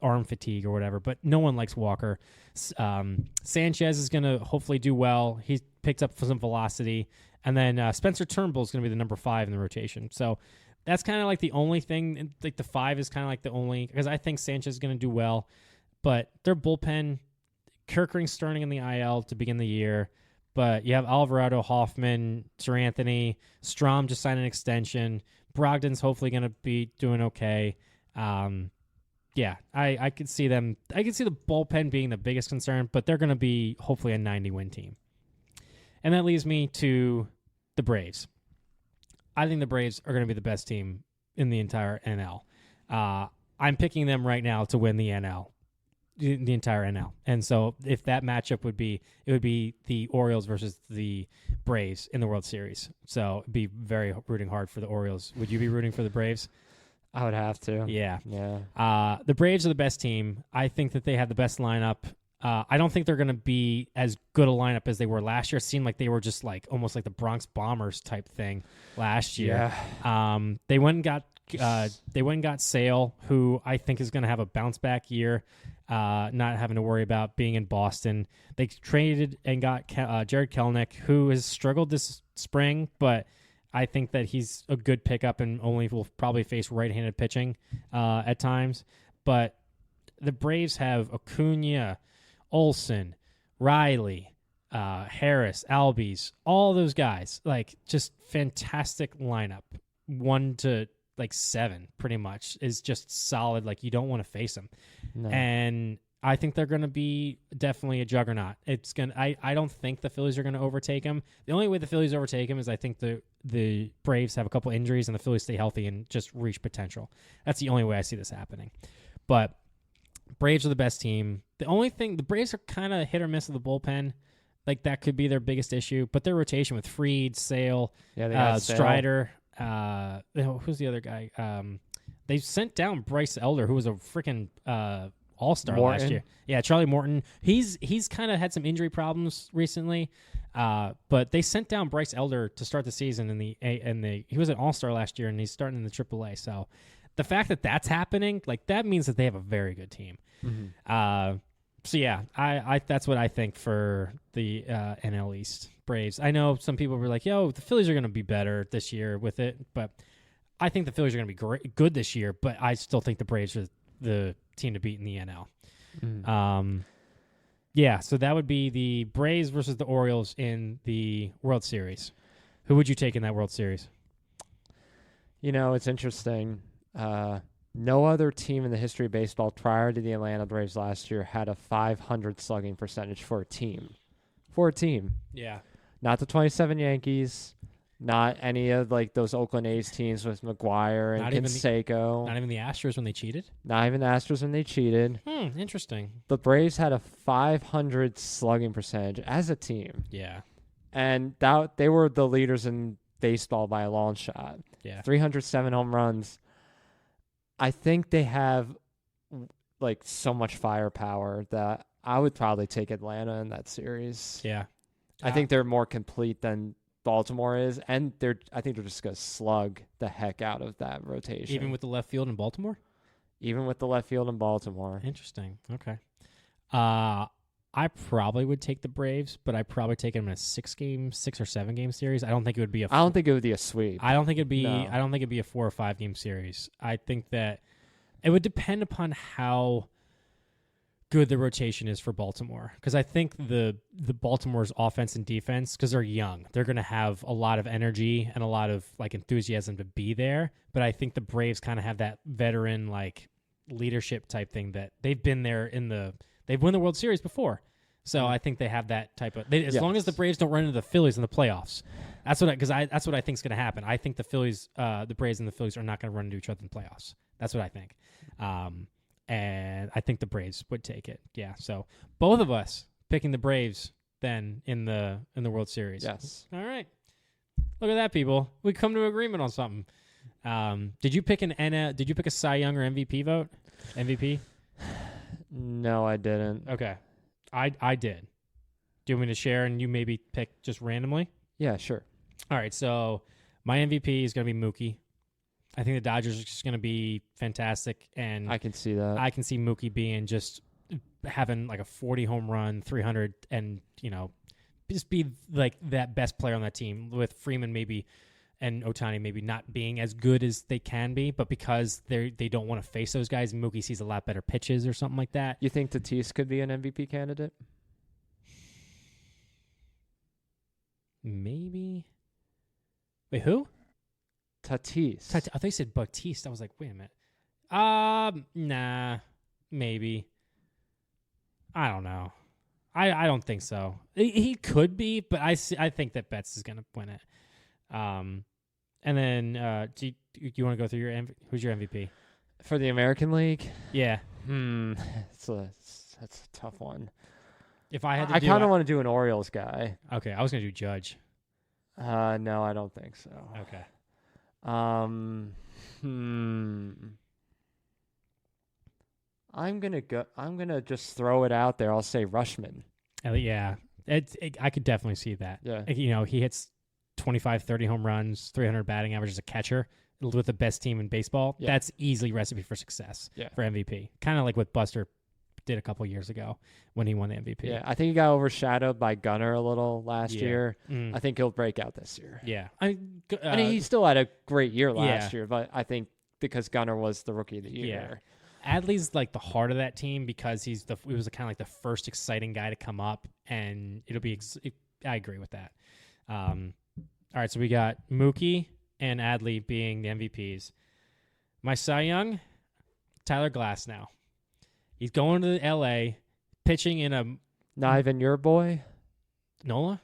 arm fatigue or whatever, but no one likes Walker. Sanchez is going to hopefully do well. He picked up some velocity. And then Spencer Turnbull is going to be the number 5 in the rotation. So that's kind of like the only thing. Like the 5 is kind of like the only, because I think Sanchez is going to do well. But their bullpen, Kerkering's starting in the IL to begin the year. But you have Alvarado, Hoffman, Sir Anthony, Strom just signed an extension. Brogdon's hopefully going to be doing okay. Yeah, I could see them. I could see the bullpen being the biggest concern, but they're going to be hopefully a 90-win team. And that leads me to the Braves. I think the Braves are going to be the best team in the entire NL. I'm picking them right now to win the NL, the entire NL. And so if that matchup would be the Orioles versus the Braves in the World Series. So it'd be very rooting hard for the Orioles. Would you be rooting for the Braves? I would have to. Yeah. Yeah. The Braves are the best team. I think that they have the best lineup. I don't think they're going to be as good a lineup as they were last year. It seemed like they were just like almost like the Bronx Bombers type thing last year. Yeah. They went and got Sale, who I think is going to have a bounce back year, not having to worry about being in Boston. They traded and got Jared Kelenic, who has struggled this spring, but I think that he's a good pickup and only will probably face right-handed pitching at times. But the Braves have Acuna, Olsen, Riley, Harris, Albies, all those guys. Like, just fantastic lineup. 1 to 7 pretty much is just solid. Like, you don't want to face them. No. And I think they're going to be definitely a juggernaut. I don't think the Phillies are going to overtake them. The only way the Phillies overtake them is I think the Braves have a couple injuries and the Phillies stay healthy and just reach potential. That's the only way I see this happening. But Braves are the best team. The only thing, the Braves are kind of hit or miss with the bullpen. like that could be their biggest issue. But their rotation with Fried, Sale, Yeah, they got Sale. Strider, who's the other guy? They sent down Bryce Elder, who was a freaking all-star last year. Yeah, Charlie Morton. He's kind of had some injury problems recently, but they sent down Bryce Elder to start the season he was an all-star last year, and he's starting in the AAA. So the fact that that's happening, like that means that they have a very good team. Mm-hmm. So yeah, I that's what I think for the NL East Braves. I know some people were like, "Yo, the Phillies are going to be better this year with it," but I think the Phillies are going to be good this year. But I still think the Braves are the team to beat in the NL. Mm-hmm. Yeah, so that would be the Braves versus the Orioles in the World Series. Who would you take in that World Series? You know, it's interesting. No other team in the history of baseball prior to the Atlanta Braves last year had a .500 slugging percentage for a team. Yeah. Not the 27 Yankees, not any of like those Oakland A's teams with McGuire and Canseco. Not even the Astros when they cheated? Not even the Astros when they cheated. Interesting. The Braves had a .500 slugging percentage as a team. Yeah. And they were the leaders in baseball by a long shot. Yeah. 307 home runs. I think they have like so much firepower that I would probably take Atlanta in that series. Yeah. I think they're more complete than Baltimore is, and I think they're just going to slug the heck out of that rotation. Even with the left field in Baltimore? Even with the left field in Baltimore. Interesting. Okay. I probably would take the Braves, but I'd probably take them in a 6 or 7 game series. I don't think it would be I don't think it would be a sweep. I don't think it'd be a 4 or 5 game series. I think that it would depend upon how good the rotation is for Baltimore, because I think the Baltimore's offense and defense, because they're young, they're going to have a lot of energy and a lot of like enthusiasm to be there. But I think the Braves kind of have that veteran like leadership type thing that they've been there they've won the World Series before. So I think they have that type of as long as the Braves don't run into the Phillies in the playoffs. That's what I think is going to happen. I think the Braves and the Phillies are not going to run into each other in the playoffs. That's what I think. And I think the Braves would take it. Yeah. So both of us picking the Braves then in the World Series. Yes. All right. Look at that, people. We come to agreement on something. Did you pick a Cy Young or MVP vote? MVP? No, I didn't. Okay. I did. Do you want me to share and you maybe pick just randomly? Yeah, sure. All right. So my MVP is going to be Mookie. I think the Dodgers are just going to be fantastic, and I can see that. I can see Mookie being just having like a 40 home run, 300, and just be like that best player on that team. With Freeman maybe and Ohtani maybe not being as good as they can be, but because they don't want to face those guys, Mookie sees a lot better pitches or something like that. You think Tatis could be an MVP candidate? Maybe. Wait, who? Tatis. I thought you said Bautista. I was like, wait a minute. Nah, maybe. I don't know. I don't think so. He could be, but I think that Betts is going to win it. And then do you want to go through who's your MVP? For the American League? Yeah. That's a tough one. If I had to I kind of want to do an Orioles guy. Okay, I was going to do Judge. No, I don't think so. Okay. I'm gonna just throw it out there. I'll say Rushman. Yeah, I could definitely see that. Yeah. He hits 25, 30 home runs, 300 batting average as a catcher with the best team in baseball. Yeah. That's easily recipe for success for MVP. Kind of like what Buster did a couple years ago when he won the MVP. Yeah, I think he got overshadowed by Gunnar a little last year. Mm. I think he'll break out this year. Yeah. He still had a great year last year, but I think because Gunnar was the rookie of the year. Yeah. Adley's like the heart of that team because he was kind of like the first exciting guy to come up, and it'll be I agree with that. All right, so we got Mookie and Adley being the MVPs. My Cy Young, Tyler Glasnow. He's going to L.A., pitching in a... Not even your boy? Nola?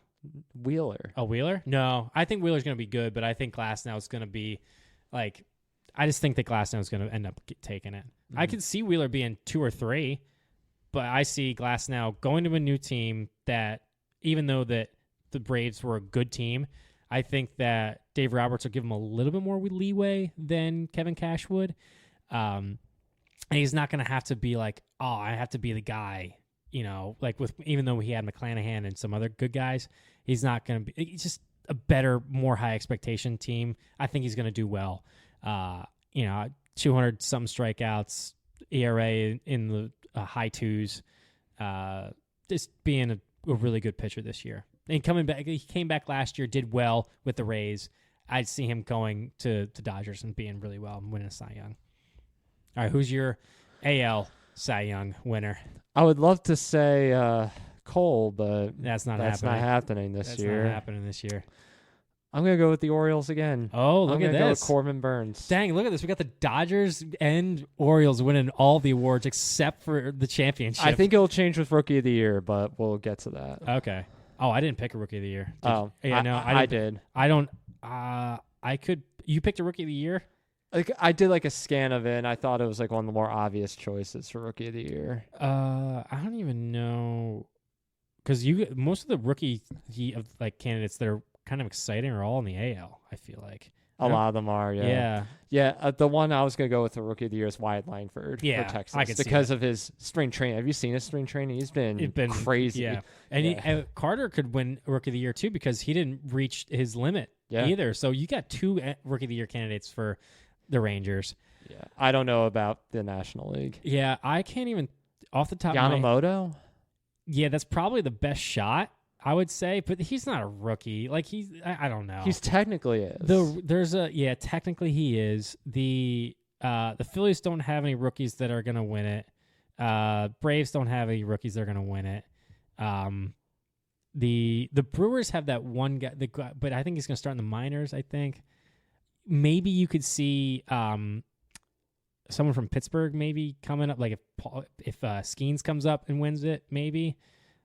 Wheeler. Oh, Wheeler? No, I think Wheeler's going to be good, but I think Glasnow is going to be, like... I just think that Glasnow is going to end up taking it. Mm-hmm. I could see Wheeler being 2 or 3, but I see Glasnow going to a new team that even though that the Braves were a good team, I think that Dave Roberts will give him a little bit more leeway than Kevin Cash would. And he's not going to have to be like, oh, I have to be the guy, like even though he had McClanahan and some other good guys, he's not going to be. He's just a better, more high expectation team. I think he's going to do well. 200 some strikeouts, ERA in the high twos. Just being a really good pitcher this year. And coming back, he came back last year, did well with the Rays. I'd see him going to Dodgers and being really well and winning a Cy Young. All right, who's your AL Cy Young winner? I would love to say Cole, but that's not happening this year. That's not happening this year. I'm going to go with the Orioles again. Oh, look at this. I'm going to go with Corbin Burns. Dang, look at this. We got the Dodgers and Orioles winning all the awards except for the championship. I think it'll change with Rookie of the Year, but we'll get to that. Okay. Oh, I didn't pick a Rookie of the Year. I did. I don't. I could. You picked a Rookie of the Year? Like I did like a scan of it, and I thought it was like one of the more obvious choices for Rookie of the Year. I don't even know, because most of the rookie of like candidates that are kind of exciting are all in the AL. I feel like a lot of them are. Yeah. The one I was gonna go with the Rookie of the Year is Wyatt Langford for Texas. I could because of his spring training. Have you seen his spring training? He's been crazy. Yeah, and Carter could win Rookie of the Year too because he didn't reach his limit either. So you got 2 Rookie of the Year candidates for the Rangers. Yeah, I don't know about the National League. Yeah, I can't even off the top of my Yamamoto? Yeah, that's probably the best shot, I would say, but he's not a rookie. Like I don't know. He's technically is. Technically he is. The Phillies don't have any rookies that are going to win it. Braves don't have any rookies that are going to win it. The Brewers have that one guy, but I think he's going to start in the minors, I think. Maybe you could see someone from Pittsburgh maybe coming up, like if Skeens comes up and wins it, maybe.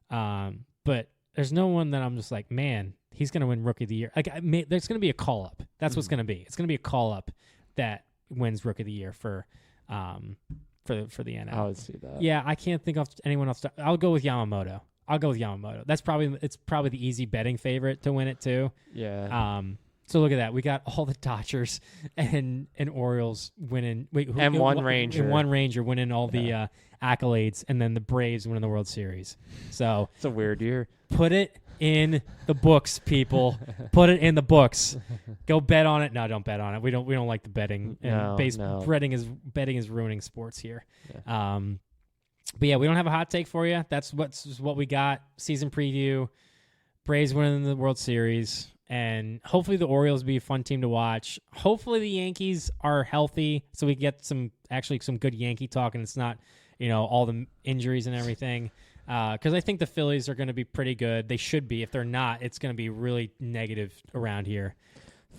But there's no one that I'm just like, man, he's going to win Rookie of the Year. Like there's going to be a call up. That's what's going to be. It's going to be a call up that wins Rookie of the Year for the NL. I would see that. Yeah, I can't think of anyone else. I'll go with Yamamoto. That's probably the easy betting favorite to win it too. Yeah. So look at that. We got all the Dodgers and Orioles winning. One Ranger winning all the accolades, and then the Braves winning the World Series. So it's a weird year. Put it in the books, people. Put it in the books. Go bet on it. No, don't bet on it. We don't like the betting. And betting is ruining sports here. Yeah. But yeah, we don't have a hot take for you. That's what we got. Season preview. Braves winning the World Series. And hopefully the Orioles be a fun team to watch. Hopefully the Yankees are healthy so we get some good Yankee talk and it's not, all the injuries and everything. Because I think the Phillies are going to be pretty good. They should be. If they're not, it's going to be really negative around here.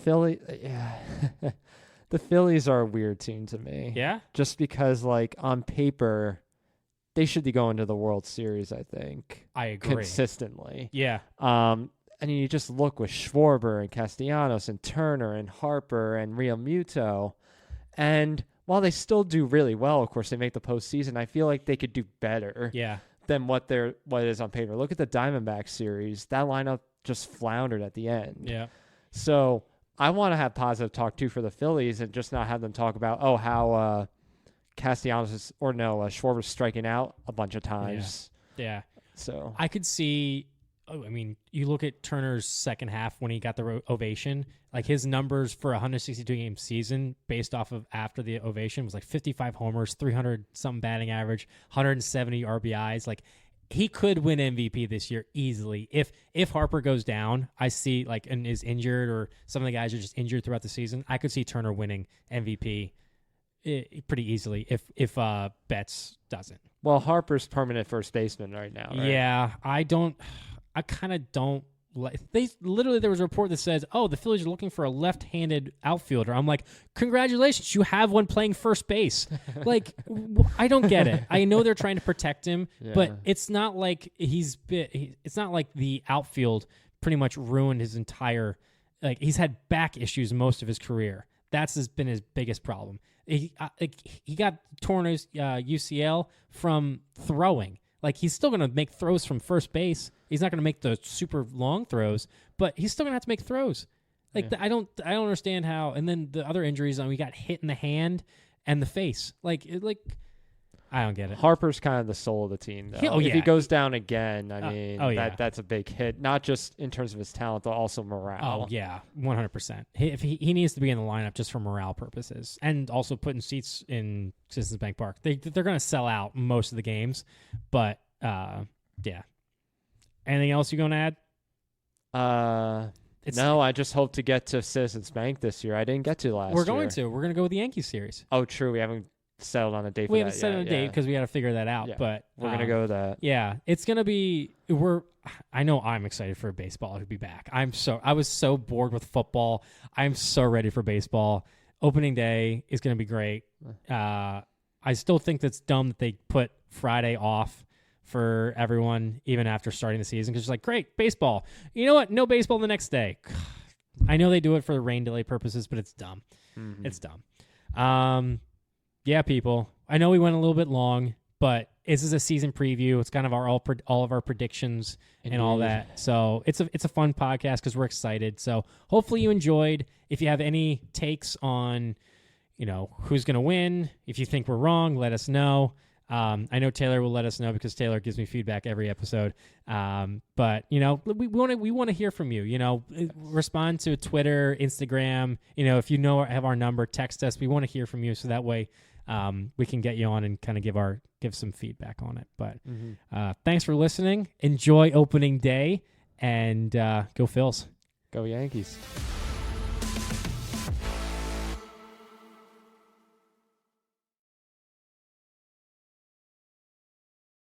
The Phillies are a weird team to me. Yeah? Just because, like, on paper, they should be going to the World Series, I think. I agree. Consistently. Yeah. And you just look with Schwarber and Castellanos and Turner and Harper and Real Muto. And while they still do really well, of course, they make the postseason, I feel like they could do better than what is on paper. Look at the Diamondback series. That lineup just floundered at the end. Yeah. So I want to have positive talk, too, for the Phillies and just not have them talk about, how Castellanos Schwarber's striking out a bunch of times. Yeah. So I could see... you look at Turner's second half when he got the ovation, like his numbers for a 162-game season based off of after the ovation was like 55 homers, 300-something batting average, 170 RBIs. Like he could win MVP this year easily. If Harper goes down, I see and is injured or some of the guys are just injured throughout the season, I could see Turner winning MVP pretty easily if Betts doesn't. Well, Harper's permanent first baseman right now, right? Yeah, I kind of don't like. There was a report that says, "Oh, the Phillies are looking for a left-handed outfielder." I'm like, "Congratulations, you have one playing first base." Like, I don't get it. I know they're trying to protect him, but it's not like it's not like the outfield pretty much ruined his entire. Like, he's had back issues most of his career. That's been his biggest problem. He got torn his UCL from throwing. Like, he's still going to make throws from first base, He's not going to make the super long throws, but he's still going to have to make throws. Like I don't understand how. And then the other injuries, we got hit in the hand and the face. I don't get it. Harper's kind of the soul of the team, though. If he goes down again, I mean, that's a big hit, not just in terms of his talent, but also morale. Oh, yeah, 100%. He needs to be in the lineup just for morale purposes, and also putting seats in Citizens Bank Park. They're going to sell out most of the games, but, yeah. Anything else you're going to add? No, I just hope to get to Citizens Bank this year. I didn't get to last year. We're going to go with the Yankees series. Oh, true. We haven't settled on a date for that. We haven't settled on a date because we got to figure that out. Yeah. But we're going to go with that. Yeah, it's going to be I know I'm excited for baseball to be back. I was so bored with football. I'm so ready for baseball. Opening day is going to be great. I still think that's dumb that they put Friday off for everyone, even after starting the season, because it's like, great, baseball. You know what? No baseball the next day. I know they do it for the rain delay purposes, but it's dumb. Mm-hmm. It's dumb. Yeah, people. I know we went a little bit long, but this is a season preview. It's kind of all of our predictions and all that. So it's a fun podcast because we're excited. So hopefully you enjoyed. If you have any takes on, who's going to win, if you think we're wrong, let us know. I know Taylor will let us know because Taylor gives me feedback every episode. But we want to hear from you. Respond to Twitter, Instagram. If have our number, text us. We want to hear from you, so that way we can get you on and kind of give some feedback on it. But thanks for listening. Enjoy opening day, and go Phils. Go Yankees.